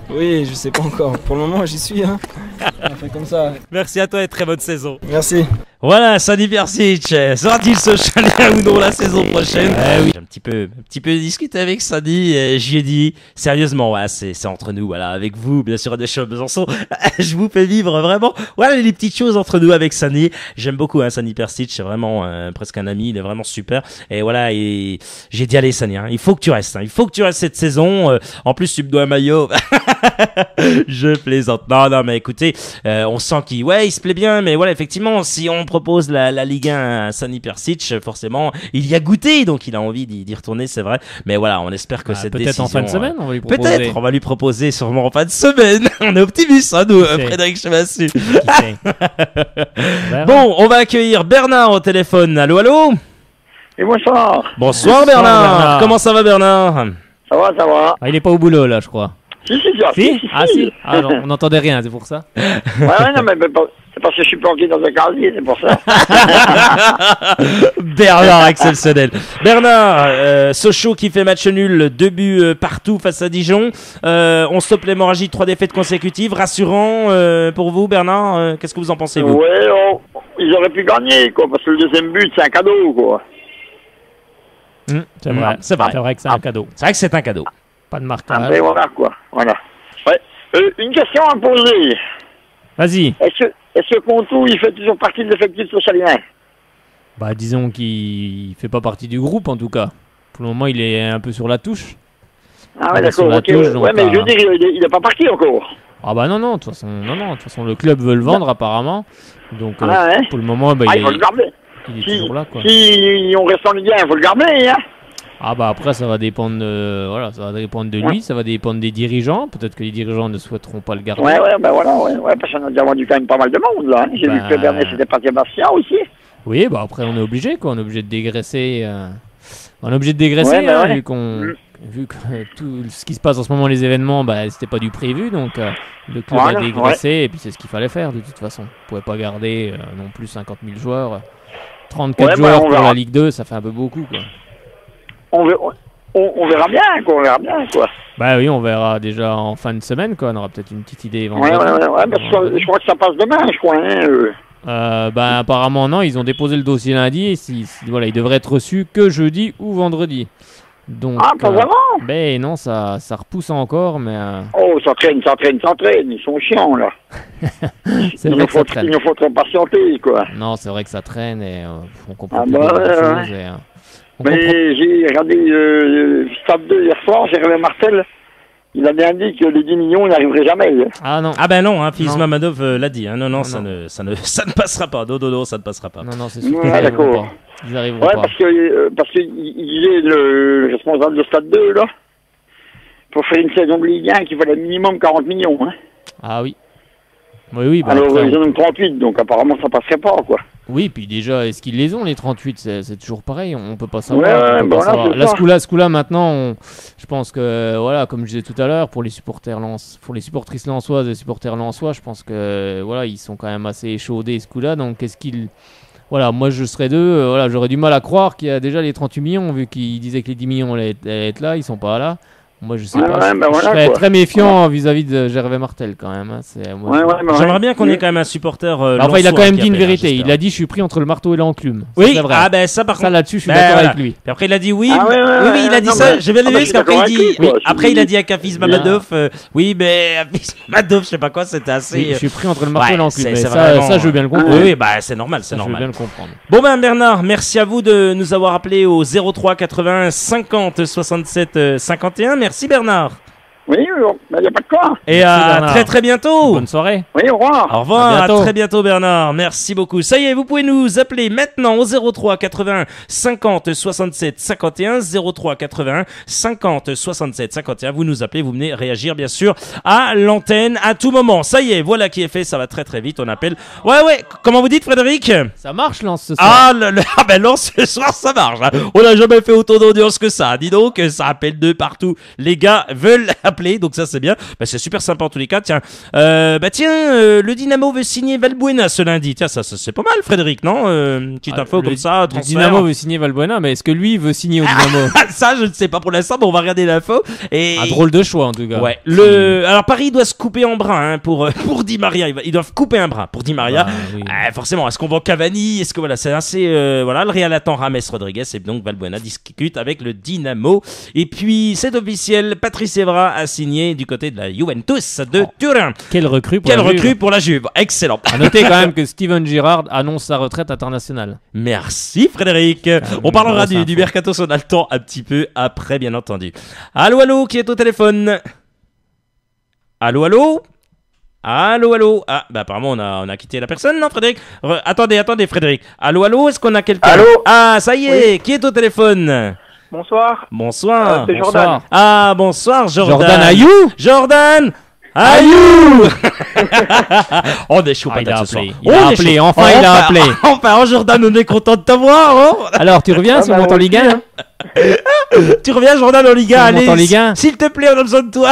[SPEAKER 9] Oui, je sais pas encore. Pour le moment, j'y suis. Hein. On fait comme ça.
[SPEAKER 1] Merci à toi et très bonne saison.
[SPEAKER 9] Merci.
[SPEAKER 1] Voilà, Sani Persic, sera-t-il Sochalien ou non la saison prochaine? Oui. J'ai un petit peu discuté avec Sani, j'y ai dit, sérieusement, ouais, c'est entre nous, voilà, avec vous, bien sûr, à Deschamps Besançon, je vous fais vivre vraiment, voilà les petites choses entre nous avec Sani. J'aime beaucoup, Sani Persic, c'est vraiment presque un ami, il est vraiment super, et voilà, et j'ai dit, allez Sani, il faut que tu restes, il faut que tu restes cette saison, en plus tu me dois un maillot. Je plaisante. Non, mais écoutez, on sent qu'il se plaît bien, mais voilà, effectivement, si on propose la Ligue 1 à Sani Persic, forcément, il y a goûté, donc il a envie d'y retourner, c'est vrai. Mais voilà, on espère que cette décision...
[SPEAKER 2] Peut-être en fin de semaine, on va lui proposer.
[SPEAKER 1] Peut-être, on va lui proposer sûrement en fin de semaine. On est optimistes, nous, Frédéric Chevassu. Bon, on va accueillir Bernard au téléphone. Allô, allô?
[SPEAKER 10] Et bonsoir.
[SPEAKER 1] Bonsoir Bernard. Comment ça va Bernard?
[SPEAKER 10] Ça va.
[SPEAKER 2] Il est pas au boulot là, je crois.
[SPEAKER 10] Si.
[SPEAKER 2] Ah non, on n'entendait rien, c'est pour ça.
[SPEAKER 10] Ouais, non, mais c'est parce que je suis planqué dans un casier, c'est pour ça.
[SPEAKER 1] Bernard, exceptionnel. Bernard, Sochaux qui fait match nul, 2 buts partout face à Dijon. 11 stops l'hémorragie, 3 défaites consécutives. Rassurant pour vous, Bernard. Qu'est-ce que vous en pensez, vous?
[SPEAKER 10] Ouais, ils auraient pu gagner, quoi, parce que le deuxième but, c'est un cadeau, quoi.
[SPEAKER 2] C'est vrai.
[SPEAKER 1] C'est
[SPEAKER 2] vrai que c'est un cadeau.
[SPEAKER 1] C'est vrai que c'est un cadeau.
[SPEAKER 2] Pas de marquage.
[SPEAKER 10] Après, voilà, quoi. Voilà. Ouais. Une question à poser.
[SPEAKER 2] Vas-y.
[SPEAKER 10] Est-ce que Contou, il fait toujours partie de l'effectif socialien?
[SPEAKER 2] Bah, disons qu'il fait pas partie du groupe, en tout cas. Pour le moment, il est un peu sur la touche.
[SPEAKER 10] Ah ouais, d'accord. Ok. Ouais, mais je veux dire, il n'est pas parti encore.
[SPEAKER 2] Ah bah non, de toute façon, le club veut le vendre, apparemment. Donc, pour le moment,
[SPEAKER 10] il faut le garder.
[SPEAKER 2] Il est toujours là, quoi.
[SPEAKER 10] Si on reste en Ligue 1, il faut le garder, hein.
[SPEAKER 2] Ah bah après ça va dépendre de lui, ça va dépendre des dirigeants. Peut-être que les dirigeants ne souhaiteront pas le garder.
[SPEAKER 10] Ouais, parce qu'on a déjà vendu quand même pas mal de monde là. J'ai vu que Bernet c'était parti à Bastia aussi.
[SPEAKER 2] Oui, bah après on est obligé quoi, on est obligé de dégraisser. Vu que tout ce qui se passe en ce moment, les événements, c'était pas du prévu, donc le club a dégraissé et puis c'est ce qu'il fallait faire de toute façon. On pouvait pas garder non plus 50 000 joueurs, 34 joueurs pour la Ligue 2, ça fait un peu beaucoup quoi.
[SPEAKER 10] On verra bien quoi.
[SPEAKER 2] Bah oui, on verra déjà en fin de semaine quoi. On aura peut-être une petite idée vendredi.
[SPEAKER 10] Ouais, je crois que ça passe demain, je crois.
[SPEAKER 2] Apparemment non, ils ont déposé le dossier lundi. Il devrait être reçu que jeudi ou vendredi. Donc,
[SPEAKER 10] pas vraiment.
[SPEAKER 2] Ben non, ça repousse encore, mais.
[SPEAKER 10] Oh, ça traîne. Ils sont chiants là.
[SPEAKER 2] C'est vrai que ça traîne.
[SPEAKER 10] Il nous faut trop patienter quoi.
[SPEAKER 2] Non, c'est vrai que ça traîne et on comprend plus grand-chose.
[SPEAKER 10] Mais j'ai regardé Stade 2 hier soir, Jérémy Martel, il a bien dit que les 10 millions, il n'arriverait jamais.
[SPEAKER 1] Ah non. Ah ben non, Fils Mamadov l'a dit. Non, ça ne passera pas. Non, ça ne passera pas.
[SPEAKER 2] Non, c'est sûr. D'accord. Ils n'arriveront pas.
[SPEAKER 10] Parce que il disait le responsable de Stade 2, là, pour faire une saison de Ligue 1, qu'il fallait minimum 40 millions. Hein.
[SPEAKER 2] Ah oui. Oui.
[SPEAKER 10] Alors, ils en ont 38, donc apparemment, ça passerait pas, quoi.
[SPEAKER 2] Oui, puis déjà, est-ce qu'ils les ont les 38? C'est toujours pareil, on peut pas savoir. Là, Scoula, maintenant, je pense que, voilà, comme je disais tout à l'heure, pour les supportrices lensoises et supporters lensois, je pense que, voilà, ils sont quand même assez échaudés, Scoula. Donc, est-ce qu'ils... Voilà, moi, je serais d'eux. J'aurais du mal à croire qu'il y a déjà les 38 millions, vu qu'ils disaient que les 10 millions allaient être là, ils sont pas là. Moi, je sais pas. Je serais très méfiant vis-à-vis de Gervais Martel quand même. Hein.
[SPEAKER 1] J'aimerais bien qu'on ait quand même un supporter.
[SPEAKER 2] Il a quand même dit une vérité. Il a dit, je suis pris entre le marteau et l'enclume.
[SPEAKER 1] Oui, c'est vrai. Ça par contre.
[SPEAKER 2] Ça là-dessus, je suis d'accord avec lui.
[SPEAKER 1] Puis après, il a dit oui. Oui, il a dit ça. J'ai bien aimé parce qu'après, il dit. Après, il a dit à Kafis Mamadov. Oui, mais Mamadov, je sais pas quoi, c'était assez.
[SPEAKER 2] Je suis pris entre le marteau et l'enclume. Ça, je veux bien le comprendre.
[SPEAKER 1] Oui, c'est normal, c'est normal.
[SPEAKER 2] Je veux bien le comprendre.
[SPEAKER 1] Bon, Bernard, merci à vous de nous avoir appelé au 03 80 50 67 51. Merci, Bernard.
[SPEAKER 10] Oui, il n'y a pas de quoi.
[SPEAKER 1] Et à très très bientôt.
[SPEAKER 2] Bonne soirée.
[SPEAKER 10] Oui, au revoir.
[SPEAKER 1] Au revoir, à très bientôt Bernard. Merci beaucoup. Ça y est, vous pouvez nous appeler maintenant au 03 81 50 67 51 03 81 50 67 51. Vous nous appelez, vous venez réagir bien sûr à l'antenne à tout moment. Ça y est, voilà qui est fait, ça va très très vite. On appelle. Ouais, comment vous dites Frédéric?
[SPEAKER 2] Ça marche Lance ce soir.
[SPEAKER 1] Ben Lance ce soir ça marche. Hein. On n'a jamais fait autant d'audience que ça. Dis donc, ça appelle de partout. Les gars veulent appeler, donc ça c'est bien. Ben, c'est super sympa en tous les cas. Tiens, le Dynamo veut signer Valbuena ce lundi. Tiens, ça c'est pas mal Frédéric, non? Petite info comme ça.
[SPEAKER 2] Le Dynamo veut signer Valbuena, mais est-ce que lui veut signer au Dynamo?
[SPEAKER 1] Ça je ne sais pas pour l'instant, mais on va regarder l'info. Et...
[SPEAKER 2] Un drôle de choix en tout cas.
[SPEAKER 1] Ouais. Alors Paris doit se couper en bras hein, pour Di Maria. Ils doivent couper un bras pour Di Maria. Oui. Forcément, est-ce qu'on vend Cavani? Est-ce que voilà, c'est assez le Real attend Rames Rodriguez et donc Valbuena discute avec le Dynamo. Et puis c'est officiel, Patrice Evra a signé du côté de la Juventus de Turin.
[SPEAKER 2] Quelle recrue
[SPEAKER 1] pour la Juve. Excellent.
[SPEAKER 2] À noter quand même que Steven Gerrard annonce sa retraite internationale.
[SPEAKER 1] Merci Frédéric. On parlera du mercato si on a le temps un petit peu après bien entendu. Allô, qui est au téléphone? Allô? Ah, apparemment on a quitté la personne, non Frédéric? Attendez Frédéric. Allô, est-ce qu'on a quelqu'un?
[SPEAKER 11] Allô?
[SPEAKER 1] Ah, ça y est, oui. Qui est au téléphone?
[SPEAKER 11] Bonsoir.
[SPEAKER 1] C'est
[SPEAKER 11] Jordan.
[SPEAKER 1] Ah, bonsoir Jordan.
[SPEAKER 2] Jordan Ayou?
[SPEAKER 1] Jordan Ayou. On est chaud
[SPEAKER 2] patate
[SPEAKER 1] ce soir.
[SPEAKER 2] Il a appelé, enfin il a appelé.
[SPEAKER 1] Enfin, Jordan, on est content de t'avoir. Hein.
[SPEAKER 2] Alors, tu reviens si on monte en Ligue 1
[SPEAKER 1] Tu reviens Jordan en Ligue 1,
[SPEAKER 2] allez,
[SPEAKER 1] s'il te plaît, on a besoin de toi.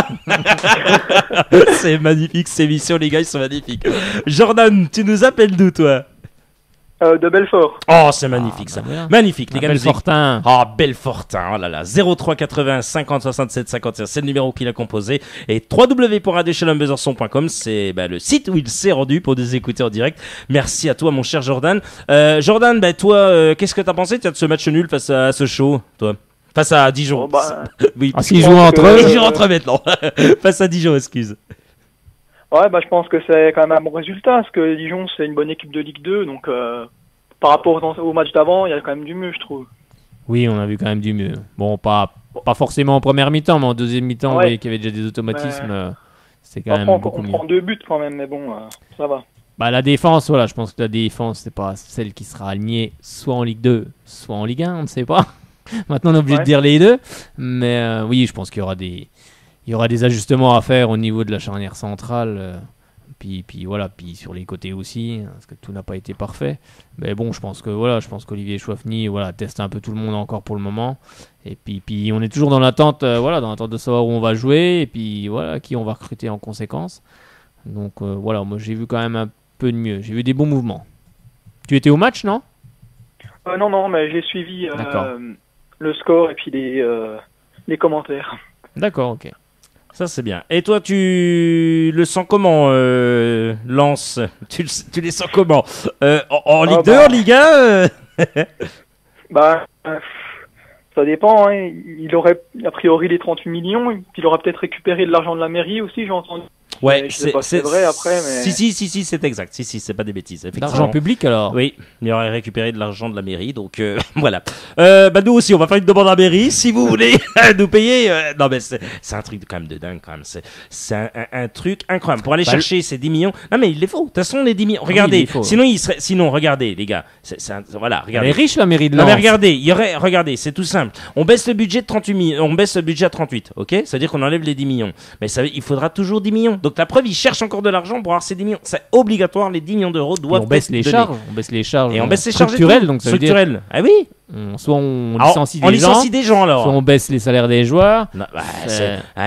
[SPEAKER 1] C'est magnifique, ces émissions, les gars, ils sont magnifiques. Jordan, tu nous appelles d'où, toi?
[SPEAKER 11] De Belfort.
[SPEAKER 1] Oh, c'est magnifique ça. Magnifique, les gars.
[SPEAKER 2] Belfortin.
[SPEAKER 1] Belfortin. Oh là là. 03 80 50 67 51. C'est le numéro qu'il a composé. Et www.radiochalumbezorson.com. C'est le site où il s'est rendu pour nous écouter en direct. Merci à toi, mon cher Jordan. Jordan, toi, qu'est-ce que t'as pensé de ce match nul face à Sochaux, toi? Face à Dijon.
[SPEAKER 2] Oui. S'ils jouent entre eux.
[SPEAKER 1] Ils jouent entre eux maintenant. Face à Dijon, excuse.
[SPEAKER 11] Ouais, je pense que c'est quand même un bon résultat, parce que Dijon, c'est une bonne équipe de Ligue 2, donc par rapport au match d'avant, il y a quand même du mieux, je trouve.
[SPEAKER 2] Oui, on a vu quand même du mieux. Bon, pas forcément en première mi-temps, mais en deuxième mi-temps, vous voyez qu'il y avait déjà des automatismes. C'est quand même beaucoup mieux.
[SPEAKER 11] On prend 2 buts quand même, mais bon, ça va.
[SPEAKER 2] La défense, je pense que la défense, c'est pas celle qui sera alignée soit en Ligue 2, soit en Ligue 1, on ne sait pas. Maintenant, on est obligé de dire les deux, mais oui, je pense qu'il y aura des ajustements à faire au niveau de la charnière centrale, puis sur les côtés aussi, parce que tout n'a pas été parfait. Mais bon, je pense qu'Olivier Chouafny, teste un peu tout le monde encore pour le moment. Et puis on est toujours dans l'attente, de savoir où on va jouer, et puis qui on va recruter en conséquence. Donc moi j'ai vu quand même un peu de mieux. J'ai vu des bons mouvements. Tu étais au match, non?
[SPEAKER 11] Non, mais j'ai suivi le score et puis les commentaires.
[SPEAKER 2] D'accord, ok.
[SPEAKER 1] Ça c'est bien. Et toi, tu le sens comment, Lance? Tu les sens comment? En Ligue 2, en Ligue 1
[SPEAKER 11] ça dépend. Hein. Il aurait a priori les 38 millions. Il aura peut-être récupéré de l'argent de la mairie aussi, j'ai entendu.
[SPEAKER 1] Ouais,
[SPEAKER 11] je sais pas si c'est vrai après, mais...
[SPEAKER 1] Si, c'est exact. Si, c'est pas des bêtises.
[SPEAKER 2] L'argent public alors?
[SPEAKER 1] Oui, il aurait récupéré de l'argent de la mairie, donc voilà. Nous aussi, on va faire une demande à la mairie, si vous voulez nous payer. Non, mais c'est un truc quand même de dingue, quand même. C'est un truc incroyable. Pour aller chercher ces 10 millions. Non, mais il les faut. De toute façon, les 10 millions. Regardez. Sinon, regardez, les gars. Voilà, regardez.
[SPEAKER 2] Elle est riche, la mairie de Lens.
[SPEAKER 1] Non, mais regardez, c'est tout simple. On baisse le budget de 38 millions. On baisse le budget à 38, ok? C'est-à-dire qu'on enlève les 10 millions. Mais il faudra toujours 10 millions. Donc la preuve, ils cherchent encore de l'argent pour avoir ces 10 millions. C'est obligatoire, les 10 millions d'euros doivent
[SPEAKER 2] être donnés. On baisse les charges.
[SPEAKER 1] Et on baisse les charges
[SPEAKER 2] structurelles, donc ça veut dire...
[SPEAKER 1] Ah oui.
[SPEAKER 2] Soit on licencie
[SPEAKER 1] des gens alors.
[SPEAKER 2] Soit on baisse les salaires des joueurs.
[SPEAKER 1] Non,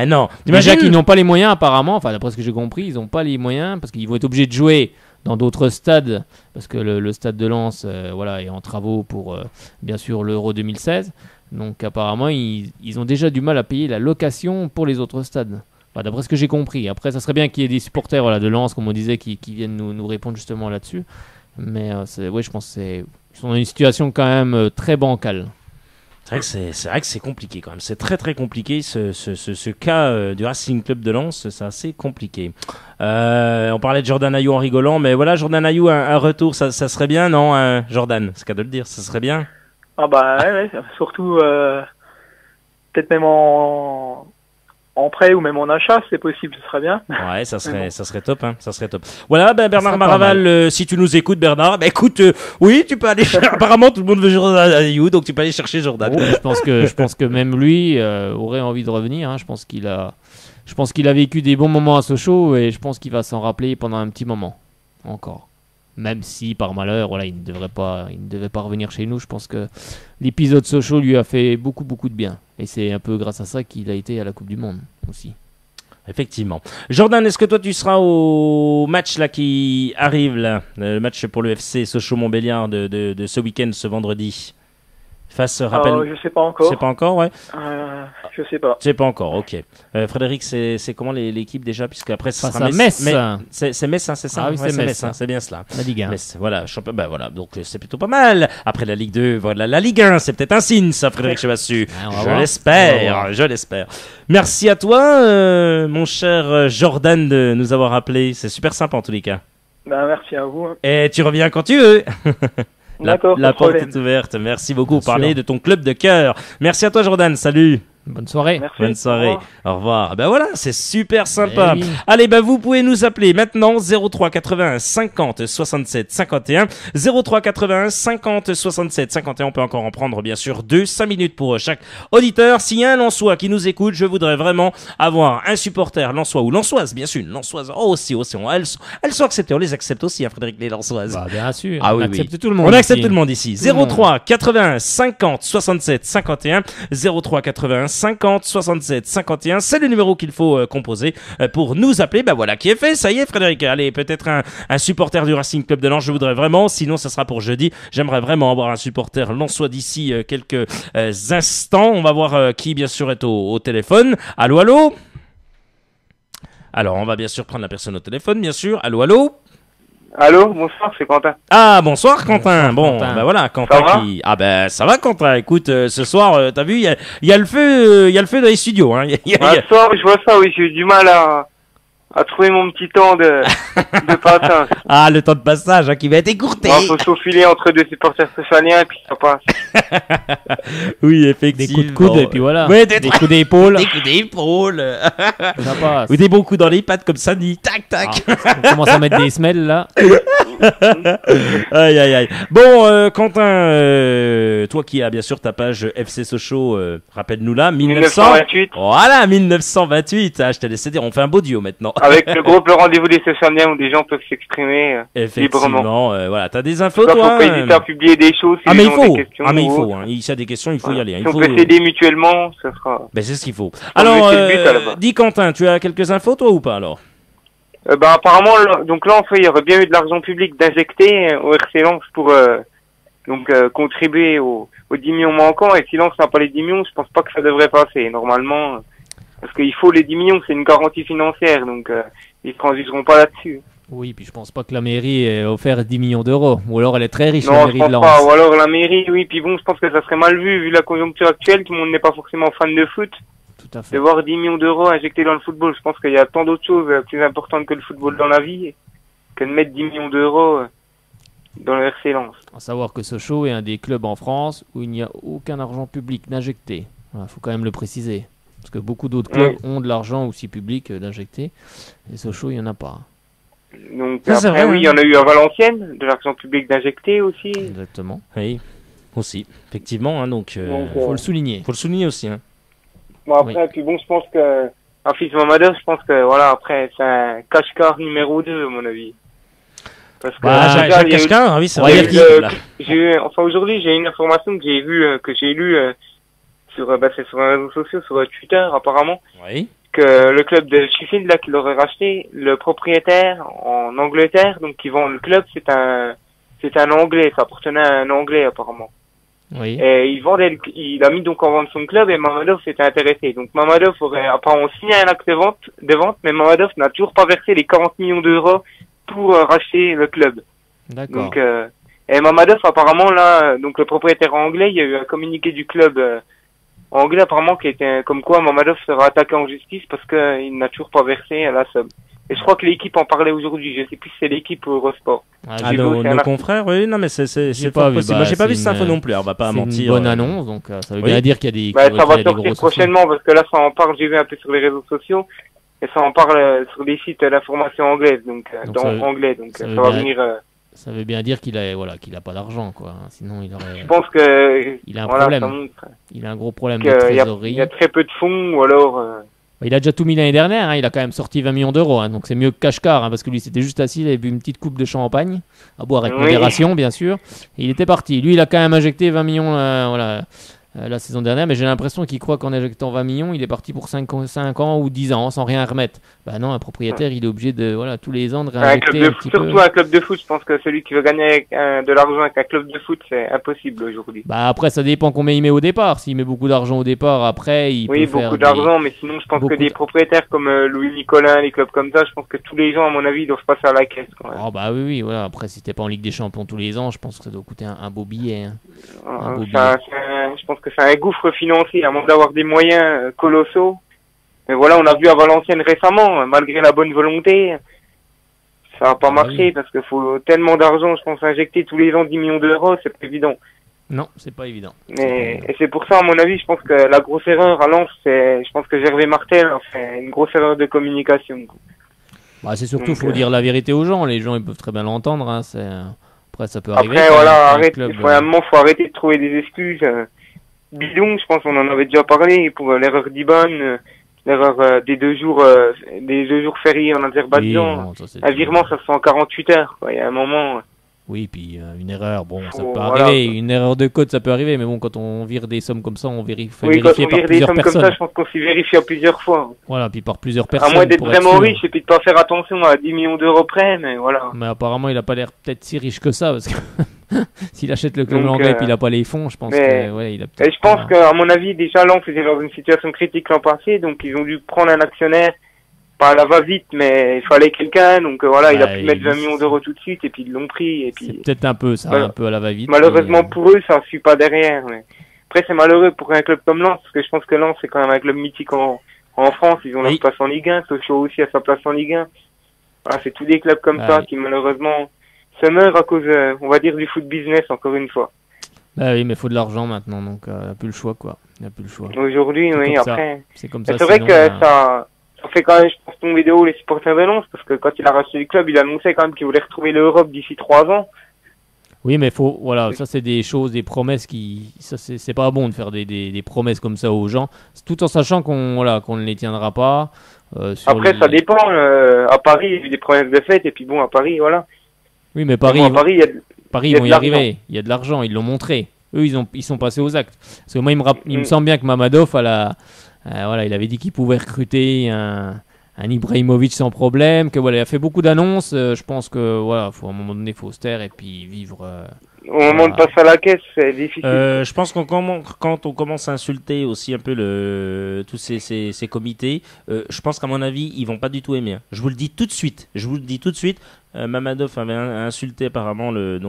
[SPEAKER 1] non.
[SPEAKER 2] Déjà qu'ils n'ont pas les moyens apparemment. Enfin, d'après ce que j'ai compris, ils n'ont pas les moyens parce qu'ils vont être obligés de jouer dans d'autres stades parce que le stade de Lens est en travaux pour bien sûr l'Euro 2016. Donc apparemment ils ont déjà du mal à payer la location pour les autres stades. Enfin, d'après ce que j'ai compris. Après, ça serait bien qu'il y ait des supporters de Lens, comme on disait, qui viennent nous répondre justement là-dessus. Mais je pense qu'ils sont dans une situation quand même très bancale.
[SPEAKER 1] C'est vrai que c'est compliqué quand même. C'est très très compliqué ce cas du Racing Club de Lens. C'est assez compliqué. On parlait de Jordan Ayou en rigolant, mais voilà, Jordan Ayou, un retour, ça serait bien, non, Jordan? C'est qu'à de le dire, ça serait bien.
[SPEAKER 11] Ah ouais, surtout peut-être même en prêt ou même en achat, c'est possible, ce serait bien.
[SPEAKER 1] Ouais, ça serait top, hein, ça serait top. Voilà, Bernard Maraval, si tu nous écoutes, Bernard, écoute, oui, tu peux aller chercher. Apparemment, tout le monde veut Jordan Ayew, donc tu peux aller chercher Jordan.
[SPEAKER 2] Je pense que même lui aurait envie de revenir. Hein. Je pense qu'il a vécu des bons moments à Sochaux et je pense qu'il va s'en rappeler pendant un petit moment encore. Même si par malheur, voilà, il ne devait pas revenir chez nous. Je pense que l'épisode Sochaux lui a fait beaucoup de bien. Et c'est un peu grâce à ça qu'il a été à la Coupe du Monde aussi.
[SPEAKER 1] Effectivement. Jordan, est-ce que toi tu seras au match là qui arrive là, le match pour le FC Sochaux-Montbéliard de ce week-end, ce vendredi?
[SPEAKER 11] Je sais pas encore.
[SPEAKER 1] C'est pas encore, ouais.
[SPEAKER 11] Je sais pas.
[SPEAKER 1] C'est pas encore, ok. Frédéric, c'est comment l'équipe déjà, puisque après ça sera
[SPEAKER 2] Metz.
[SPEAKER 1] C'est Metz, hein, c'est ça.
[SPEAKER 2] Ah oui, c'est Metz,
[SPEAKER 1] hein, c'est bien cela.
[SPEAKER 2] La Ligue 1.
[SPEAKER 1] Metz, voilà, voilà, donc c'est plutôt pas mal. Après la Ligue 2, voilà, la Ligue 1, c'est peut-être un signe, ça, Frédéric Chevassu. Je l'espère. Merci à toi, mon cher Jordan, de nous avoir appelé. C'est super sympa en tous les cas.
[SPEAKER 11] Merci à vous.
[SPEAKER 1] Et tu reviens quand tu veux.
[SPEAKER 11] D'accord,
[SPEAKER 1] la porte est ouverte. Merci beaucoup. Parler de ton club de cœur. Merci à toi, Jordan. Salut.
[SPEAKER 2] Bonne soirée.
[SPEAKER 11] Merci.
[SPEAKER 1] Bonne soirée. Au revoir. Ben voilà, c'est super sympa.
[SPEAKER 2] Oui.
[SPEAKER 1] Allez, vous pouvez nous appeler maintenant 03 81 50 67 51. 03 81 50 67 51. On peut encore en prendre, bien sûr, 5 minutes pour chaque auditeur. S'il y a un Lensois qui nous écoute, je voudrais vraiment avoir un supporter Lensois ou Lensoise, bien sûr, une Lensoise. Aussi. Elles sont acceptées. On les accepte aussi, hein, Frédéric, les Lensoises.
[SPEAKER 2] Bien sûr.
[SPEAKER 1] Ah,
[SPEAKER 2] on
[SPEAKER 1] oui,
[SPEAKER 2] accepte tout le monde.
[SPEAKER 1] On accepte tout le monde ici. 03 81 50 67 51. 03 81 50 67 51, c'est le numéro qu'il faut composer pour nous appeler. Voilà qui est fait, ça y est, Frédéric. Allez, peut-être un supporter du Racing Club de Lens, je voudrais vraiment, sinon ça sera pour jeudi. J'aimerais vraiment avoir un supporter lensois d'ici quelques instants. On va voir qui bien sûr est au téléphone. Allô. Alors on va bien sûr prendre la personne au téléphone, bien sûr. Allô.
[SPEAKER 12] Allô, bonsoir, c'est Quentin.
[SPEAKER 1] Ah, bonsoir Quentin.
[SPEAKER 2] Quentin.
[SPEAKER 1] Voilà, Quentin qui... ça va Quentin. Écoute, ce soir, t'as vu, il y a le feu dans les studios. Hein.
[SPEAKER 12] Ce soir, je vois ça, oui, j'ai eu du mal à trouver mon petit temps de passage.
[SPEAKER 1] Ah, le temps de passage qui va être écourté.
[SPEAKER 12] Il faut s'aufiler entre deux supporters stéphaniens et puis ça passe.
[SPEAKER 1] Oui, effectivement.
[SPEAKER 2] Des coups de coude et puis voilà.
[SPEAKER 1] Ouais,
[SPEAKER 2] des coups d'épaule.
[SPEAKER 1] Des coups d'épaule.
[SPEAKER 2] Ça passe.
[SPEAKER 1] Ou des bons coups dans les pattes comme ça, dit tac tac.
[SPEAKER 2] On commence à mettre des semelles là.
[SPEAKER 1] Aïe. Bon, Quentin, toi qui as bien sûr ta page FC Sochaux, rappelle-nous là,
[SPEAKER 12] 1928.
[SPEAKER 1] Voilà, 1928. Je t'ai laissé dire, on fait un beau duo maintenant.
[SPEAKER 12] Avec le groupe Le Rendez-vous des Stéphaniens où des gens peuvent s'exprimer librement.
[SPEAKER 1] Voilà, t'as des infos toi.
[SPEAKER 12] Faut pas hésiter à publier des choses. Si
[SPEAKER 1] mais il faut.
[SPEAKER 12] Des questions
[SPEAKER 1] Il faut. S'il y a des questions, il faut y aller.
[SPEAKER 12] Si on peut s'aider mutuellement, ça sera.
[SPEAKER 1] C'est ce qu'il faut. Alors, dis Quentin, tu as quelques infos toi ou pas alors?
[SPEAKER 12] Apparemment, donc là, il y aurait bien eu de l'argent public d'injecter au RC Lens pour contribuer aux 10 millions manquants. Et si Lens n'a pas les 10 millions, je pense pas que ça devrait passer. Normalement, parce qu'il faut les 10 millions, c'est une garantie financière, donc ils transigeront pas là-dessus.
[SPEAKER 2] Oui, puis je pense pas que la mairie ait offert 10 millions d'euros. Ou alors elle est très riche,
[SPEAKER 12] non,
[SPEAKER 2] la mairie de Lens.
[SPEAKER 12] Pas. Ou alors la mairie, oui. Puis bon, je pense que ça serait mal vu la conjoncture actuelle. Tout le monde n'est pas forcément fan de foot.
[SPEAKER 2] Tout à fait.
[SPEAKER 12] De voir 10 millions d'euros injectés dans le football. Je pense qu'il y a tant d'autres choses plus importantes que le football dans la vie que de mettre 10 millions d'euros dans le RC Lens.
[SPEAKER 2] À savoir que Sochaux est un des clubs en France où il n'y a aucun argent public d'injecté. Il faut quand même le préciser. Parce que beaucoup d'autres clubs ont de l'argent aussi public d'injecter. Et Sochaux, il n'y en a pas.
[SPEAKER 12] Donc après, oui, il y en a eu à Valenciennes, de l'argent public d'injecter aussi.
[SPEAKER 2] Exactement.
[SPEAKER 1] Oui, aussi. Effectivement, donc
[SPEAKER 2] faut le souligner.
[SPEAKER 1] Faut le souligner aussi. Hein.
[SPEAKER 12] Bon, après, puis bon, je pense que un fils Mamadou, je pense que voilà, après, c'est un cache-car numéro 2, à mon avis. Parce que
[SPEAKER 1] Jacques Cachecar, oui, c'est vrai.
[SPEAKER 12] Aujourd'hui, j'ai une information que j'ai vue, que j'ai lue sur les réseaux sociaux, sur Twitter, apparemment.
[SPEAKER 1] Oui.
[SPEAKER 12] Que le club de Sheffield, là, qui l'aurait racheté, le propriétaire en Angleterre, donc qui vend le club, c'est un Anglais, ça appartenait à un Anglais, apparemment.
[SPEAKER 2] Oui.
[SPEAKER 12] Et il a mis donc en vente son club et Mamadou s'était intéressé. Donc Mamadou aurait apparemment signé un acte de vente, mais Mamadou n'a toujours pas versé les 40 millions d'euros pour racheter le club.
[SPEAKER 2] D'accord.
[SPEAKER 12] Donc, et Mamadou apparemment là, donc le propriétaire anglais, il y a eu un communiqué du club anglais apparemment qui était comme quoi Mamadou sera attaqué en justice parce qu'il n'a toujours pas versé la somme. Et je crois que l'équipe en parlait aujourd'hui. Je sais plus si c'est l'équipe ou Eurosport.
[SPEAKER 1] Nos confrères, oui, non, mais c'est pas possible. Moi, j'ai pas vu cette info non plus. On va pas mentir.
[SPEAKER 2] C'est une bonne annonce, donc ça veut bien dire qu'il y a des.
[SPEAKER 12] Ça va sortir prochainement parce que là, ça en parle. J'ai vu un peu sur les réseaux sociaux et ça en parle sur les sites d'information anglaise, donc dans anglais. Donc ça va venir.
[SPEAKER 2] Ça veut bien dire qu'il a pas d'argent, quoi. Sinon, il aurait.
[SPEAKER 12] Je pense que
[SPEAKER 2] il a un problème. Il a un gros problème de trésorerie.
[SPEAKER 12] Il y a très peu de fonds, ou alors.
[SPEAKER 2] Il a déjà tout mis l'année dernière, hein. Il a quand même sorti 20 millions d'euros, hein. Donc c'est mieux que Kashkar, hein, parce que lui c'était juste assis, il avait bu une petite coupe de champagne, à boire avec modération bien sûr, et il était parti. Lui il a quand même injecté 20 millions la saison dernière, mais j'ai l'impression qu'il croit qu'en injectant 20 millions, il est parti pour 5 ans ou 10 ans sans rien remettre. Bah non, un propriétaire il est obligé de tous les ans de réinjecter un petit peu.
[SPEAKER 12] Surtout un club de foot, je pense que celui qui veut gagner de l'argent avec un club de foot, c'est impossible aujourd'hui.
[SPEAKER 2] Bah après ça dépend combien il met au départ. S'il met beaucoup d'argent au départ, après il peut faire
[SPEAKER 12] beaucoup d'argent, mais sinon je pense que des propriétaires comme Louis Nicolin, les clubs comme ça, je pense que tous les gens à mon avis ils doivent pas faire la caisse quand même.
[SPEAKER 2] Oh bah oui, voilà. Après si t'es pas en Ligue des Champions tous les ans, je pense que ça doit coûter un beau billet. Hein.
[SPEAKER 12] Je pense que c'est un gouffre financier, à moins d'avoir des moyens colossaux. Mais voilà, on a vu à Valenciennes récemment, malgré la bonne volonté, ça n'a pas marché parce qu'il faut tellement d'argent, je pense, injecter tous les ans 10 millions d'euros, c'est pas évident.
[SPEAKER 2] Non, c'est pas évident.
[SPEAKER 12] Et c'est pour ça, à mon avis, je pense que la grosse erreur à Lens, je pense que Gervais Martel a fait une grosse erreur de communication.
[SPEAKER 2] Bah, c'est surtout, faut dire la vérité aux gens. Les gens, ils peuvent très bien l'entendre. Hein. Après, ça peut arriver.
[SPEAKER 12] Après, voilà, à un moment, faut arrêter de trouver des excuses. Bidon, je pense, on en avait déjà parlé pour l'erreur d'Iban, l'erreur des deux jours fériés en Azerbaïdjan. Un virement, ça se fait en 48 heures. Quoi. Il y a un moment.
[SPEAKER 2] Oui, puis une erreur, ça peut arriver. Une erreur de code, ça peut arriver. Mais bon, quand on vire des sommes comme ça, on vérifie par plusieurs personnes.
[SPEAKER 12] Oui, quand on vire des sommes comme ça, je pense qu'on s'y vérifie à plusieurs fois.
[SPEAKER 2] Voilà, puis par plusieurs personnes.
[SPEAKER 12] À moins d'être vraiment riche et puis de pas faire attention à 10 millions d'euros près, mais voilà.
[SPEAKER 2] Mais apparemment, il a pas l'air peut-être si riche que ça, parce que s'il achète le club anglais et puis il a pas les fonds, je pense il a peut-être.
[SPEAKER 12] Et je pense qu'à mon avis, déjà Lens était dans une situation critique l'an passé, donc ils ont dû prendre un actionnaire. Pas à la va-vite, mais il fallait quelqu'un, donc voilà, il a pu mettre 20 millions d'euros tout de suite, et puis ils l'ont pris, et puis...
[SPEAKER 2] C'est peut-être un peu ça, un peu à la va-vite.
[SPEAKER 12] Malheureusement pour eux, ça ne suit pas derrière, mais... Après, c'est malheureux pour un club comme Lens, parce que je pense que Lens, c'est quand même un club mythique en France, ils ont leur place en Ligue 1, Sochaux aussi a sa place en Ligue 1. Voilà, c'est tous des clubs comme ça qui, malheureusement, se meurent à cause, on va dire, du foot business, encore une fois.
[SPEAKER 2] Bah oui, mais il faut de l'argent maintenant, donc il n'y a plus le choix, quoi. Il n'y a plus le choix.
[SPEAKER 12] Aujourd'hui, oui, après...
[SPEAKER 2] C'est comme ça.
[SPEAKER 12] C'est vrai que ça fait quand même, je pense, tomber de haut les supporters de Lens, parce que quand il a racheté le club, il annonçait quand même qu'il voulait retrouver l'Europe d'ici 3 ans.
[SPEAKER 2] Oui, mais ça c'est des choses, des promesses c'est pas bon de faire des promesses comme ça aux gens, tout en sachant qu'on ne les tiendra pas.
[SPEAKER 12] Après, ça dépend. À Paris, il y a eu des promesses de fête, et puis bon, à Paris, voilà.
[SPEAKER 2] Oui, mais Paris,
[SPEAKER 12] ils
[SPEAKER 2] vont y arriver. Il y a de l'argent, ils l'ont montré. Eux, ils sont passés aux actes. Parce que moi, il me semble bien que Mamadov il avait dit qu'il pouvait recruter un Ibrahimovic sans problème, il a fait beaucoup d'annonces. Je pense que à un moment donné, il faut se taire et puis vivre.
[SPEAKER 12] Au moment de passer à la caisse, c'est difficile.
[SPEAKER 1] Je pense quand on commence à insulter aussi un peu tous ces comités, je pense qu'à mon avis, ils vont pas du tout aimer. Hein. Je vous le dis tout de suite. Mamadov avait insulté apparemment le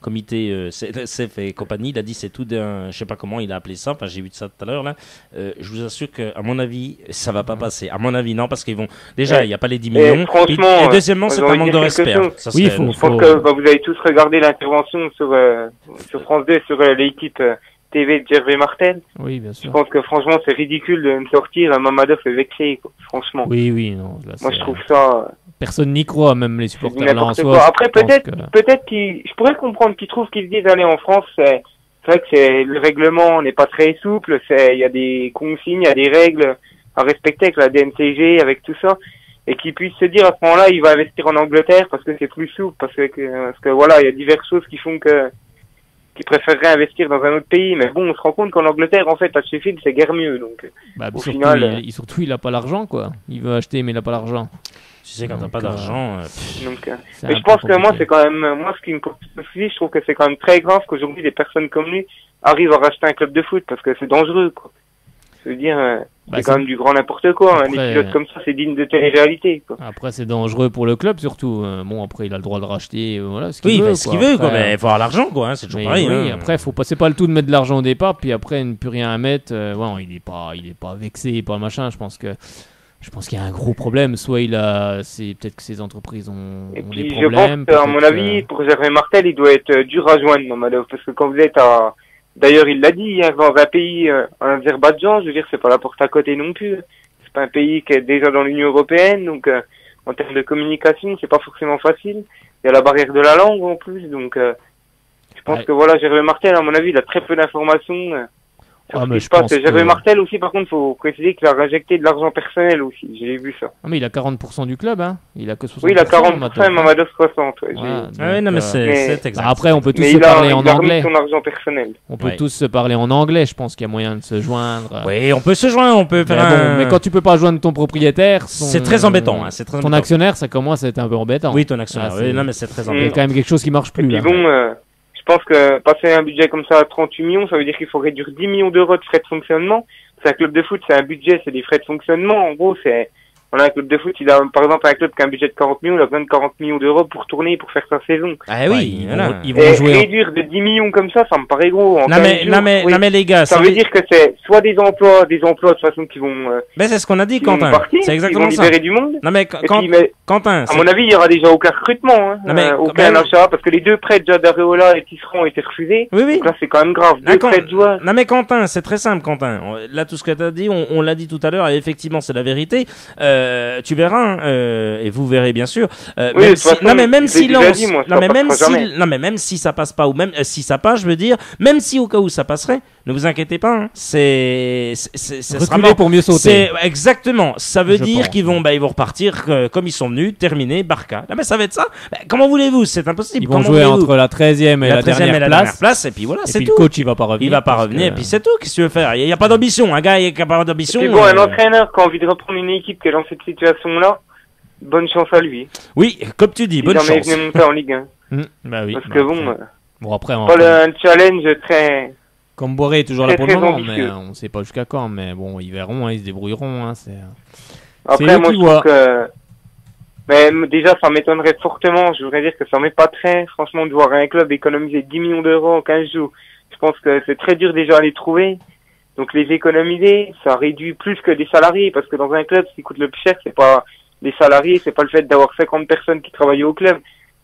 [SPEAKER 1] comité CF et compagnie. Il a dit c'est tout je sais pas comment il a appelé ça. Enfin, j'ai vu ça tout à l'heure là. Je vous assure que à mon avis ça va pas passer. À mon avis non, parce qu'ils vont déjà il y a pas les 10 millions.
[SPEAKER 12] Franchement,
[SPEAKER 1] et deuxièmement c'est un manque de respect.
[SPEAKER 12] Je pense que vous avez tous regardé l'intervention sur France 2 sur l'équipe TV de Gervais Martel.
[SPEAKER 2] Oui, bien sûr.
[SPEAKER 12] Je pense que franchement c'est ridicule de me sortir. Mamadov est vexé, quoi, franchement.
[SPEAKER 2] Oui, non. Là,
[SPEAKER 12] moi je trouve ça.
[SPEAKER 2] Personne n'y croit, même les supporters là en soi.
[SPEAKER 12] Après, peut-être je pourrais comprendre qu'ils trouvent qu'ils se disent, allez, en France, c'est vrai que le règlement n'est pas très souple, il y a des consignes, il y a des règles à respecter avec la DNCG, avec tout ça, et qu'ils puissent se dire, à ce moment-là, il va investir en Angleterre parce que c'est plus souple, parce que voilà, il y a diverses choses qui font qu'ils préféreraient investir dans un autre pays, mais bon, on se rend compte qu'en Angleterre, en fait, à Sheffield, c'est guère mieux, donc, au final.
[SPEAKER 2] Surtout, il a pas l'argent, quoi. Il veut acheter, mais il a pas l'argent.
[SPEAKER 1] Tu sais, quand t'as pas d'argent.
[SPEAKER 12] Mais je pense que moi, c'est quand même, ce qui me pose souci, je trouve que c'est quand même très grave qu'aujourd'hui, des personnes comme lui arrivent à racheter un club de foot, parce que c'est dangereux, quoi. Je veux dire, c'est quand même du grand n'importe quoi. Un épisode comme ça, c'est digne de télé-réalité, quoi.
[SPEAKER 2] Après, c'est dangereux pour le club, surtout. Bon, après, il a le droit de racheter,
[SPEAKER 1] ce qu'il veut. Ce qu'il veut, quoi. Mais il faut avoir l'argent, quoi. C'est toujours pareil.
[SPEAKER 2] Oui, après, c'est pas le tout de mettre de l'argent au départ, puis après, ne plus rien à mettre. Il est pas vexé, pas machin. Je Je pense qu'il y a un gros problème. Soit c'est peut-être que ces entreprises ont des
[SPEAKER 12] Je
[SPEAKER 2] problèmes.
[SPEAKER 12] pense qu'à mon avis, pour Gervais Martel, il doit être dur à joindre, Mamadou, parce que quand vous êtes d'ailleurs, il l'a dit, hein, dans un pays, en Azerbaïdjan, je veux dire, c'est pas la porte à côté non plus. C'est pas un pays qui est déjà dans l'Union européenne, donc en termes de communication, c'est pas forcément facile. Il y a la barrière de la langue en plus, donc je pense que voilà, Gervais Martel, à mon avis, il a très peu d'informations.
[SPEAKER 2] Mais je pense
[SPEAKER 12] Gervais Martel aussi, par contre, faut préciser qu'il a injecté de l'argent personnel aussi. J'ai vu ça.
[SPEAKER 2] Mais il a 40% du club, hein. Il a que 60%.
[SPEAKER 12] Oui, il a 40% et Mamadou 60. Ouais,
[SPEAKER 1] non, mais c'est exact.
[SPEAKER 2] Après, on peut tous se parler en anglais.
[SPEAKER 12] Son argent personnel.
[SPEAKER 2] On peut tous se parler en anglais. Je pense qu'il y a moyen de se joindre.
[SPEAKER 1] Oui, on peut se joindre. On peut faire
[SPEAKER 2] mais quand tu peux pas joindre ton propriétaire,
[SPEAKER 1] c'est très embêtant. Hein,
[SPEAKER 2] ton actionnaire, ça commence à être un peu embêtant.
[SPEAKER 1] Oui, ton actionnaire. Oui, non, mais c'est très embêtant.
[SPEAKER 2] Il y a quand même quelque chose qui marche plus.
[SPEAKER 12] Et puis je pense que passer un budget comme ça à 38 millions, ça veut dire qu'il faut réduire 10 millions d'euros de frais de fonctionnement. C'est un club de foot, c'est un budget, c'est des frais de fonctionnement. En gros, on a un club de foot, il a par exemple un club qui a un budget de 40 millions, il a besoin de 40 millions d'euros pour tourner, pour faire sa saison.
[SPEAKER 1] Ah oui, voilà.
[SPEAKER 2] Ils vont jouer
[SPEAKER 12] réduire de 10 millions comme ça me paraît gros.
[SPEAKER 1] Non mais les gars,
[SPEAKER 12] ça veut dire que c'est soit des emplois de toute façon qui vont.
[SPEAKER 1] Mais c'est ce qu'on a dit, Quentin. C'est exactement
[SPEAKER 12] ça. Ils vont libérer du monde.
[SPEAKER 1] Non mais Quentin.
[SPEAKER 12] À mon avis, il y aura déjà aucun recrutement, aucun achat, parce que les 2 prêts déjà d'Areola et Tisserand ont été refusés.
[SPEAKER 1] Oui.
[SPEAKER 12] Donc là, c'est quand même grave. 2 prêts de joueurs.
[SPEAKER 1] Non mais Quentin, c'est très simple, Quentin. Là, tout ce que tu as dit, on l'a dit tout à l'heure, et effectivement, c'est la vérité. Tu verras. Et vous verrez bien sûr. Même si ça passe pas, ou même si ça passe, je veux dire, même si au cas où ça passerait, ne vous inquiétez pas. Hein, ça sera mort
[SPEAKER 2] pour mieux sauter.
[SPEAKER 1] Exactement. Ça veut dire qu'ils vont repartir comme ils sont venus, terminer Barca. Non mais ça va être ça. Comment voulez-vous? C'est impossible.
[SPEAKER 2] Ils vont jouer entre la 13e et la dernière place.
[SPEAKER 1] Et puis voilà,
[SPEAKER 2] c'est tout. Le coach, il va pas revenir.
[SPEAKER 1] Et puis c'est tout. Qu'est-ce que tu veux faire? Il y a pas d'ambition. Un gars qui a pas d'ambition.
[SPEAKER 12] C'est bon, un entraîneur qui a envie de reprendre une équipe qui est dans cette situation-là. Bonne chance à lui.
[SPEAKER 1] Oui, comme tu dis, bonne chance.
[SPEAKER 12] Il est monter en Ligue 1.
[SPEAKER 1] Bah oui.
[SPEAKER 12] Parce que
[SPEAKER 2] bon après,
[SPEAKER 12] un challenge très.
[SPEAKER 2] Comme Boré est toujours là pour le moment, mais on sait pas jusqu'à quand. Mais bon, ils verront, ils se débrouilleront.
[SPEAKER 12] Après, moi, je trouve que. Mais déjà, ça m'étonnerait fortement. Je voudrais dire que ça m'épaterait, franchement, de voir un club économiser 10 millions d'euros en 15 jours. Je pense que c'est très dur déjà à les trouver. Donc les économiser, ça réduit plus que des salariés, parce que dans un club, ce qui coûte le plus cher, c'est pas les salariés, c'est pas le fait d'avoir 50 personnes qui travaillent au club,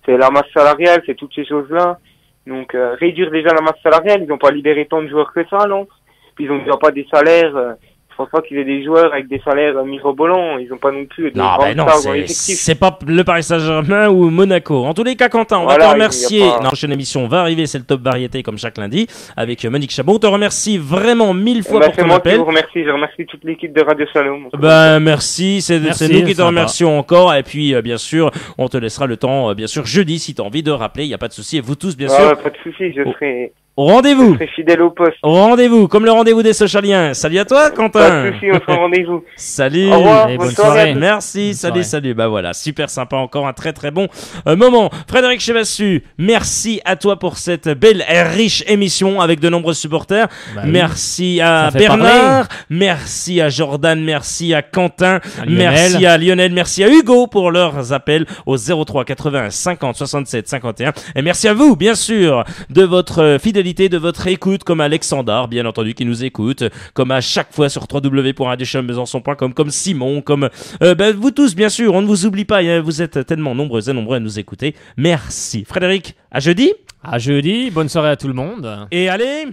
[SPEAKER 12] c'est la masse salariale, c'est toutes ces choses-là. Donc réduire déjà la masse salariale, ils n'ont pas libéré tant de joueurs que ça, non? Puis ils ont déjà pas des salaires. Je pense pas qu'ils aient des joueurs avec des salaires mirobolants. Ils ont pas non plus de grandes stars dans l'effectif.
[SPEAKER 1] C'est pas le Paris Saint-Germain ou Monaco. En tous les cas, Quentin, on va te remercier. La prochaine émission va arriver, c'est le Top Variété comme chaque lundi avec Monique Chabot. On te remercie vraiment 1000 fois pour ton appel.
[SPEAKER 12] Je vous remercie. Je remercie toute l'équipe de Radio Shalom.
[SPEAKER 1] Merci. C'est nous qui te remercions encore. Et puis, bien sûr, on te laissera le temps, bien sûr, jeudi si tu as envie de rappeler. Il n'y a pas de souci. Et vous tous, bien sûr.
[SPEAKER 12] Pas de souci. Je serai.
[SPEAKER 1] Au rendez-vous.
[SPEAKER 12] Je serai fidèle au poste.
[SPEAKER 1] Au rendez-vous, comme le rendez-vous des Socialiens. Salut à toi, Quentin.
[SPEAKER 12] Pas de souci, on sera au rendez-vous.
[SPEAKER 1] Salut.
[SPEAKER 12] Au revoir,
[SPEAKER 1] bonne soirée. Merci, salut. Bah voilà, super sympa, encore un très très bon moment. Frédéric Chevassu, merci à toi pour cette belle et riche émission avec de nombreux supporters. Merci à Bernard, merci à Jordan, merci à Quentin, merci à Lionel, merci à Hugo pour leurs appels au 03 80 50 67 51. Et merci à vous, bien sûr, de votre fidélité, de votre écoute, comme Alexandre, bien entendu, qui nous écoute, comme à chaque fois sur www.radiochalombesançon.com, comme Simon, comme vous tous, bien sûr, on ne vous oublie pas, hein, vous êtes tellement nombreux et nombreux à nous écouter. Merci. Frédéric, à jeudi.
[SPEAKER 2] À jeudi, bonne soirée à tout le monde.
[SPEAKER 1] Et allez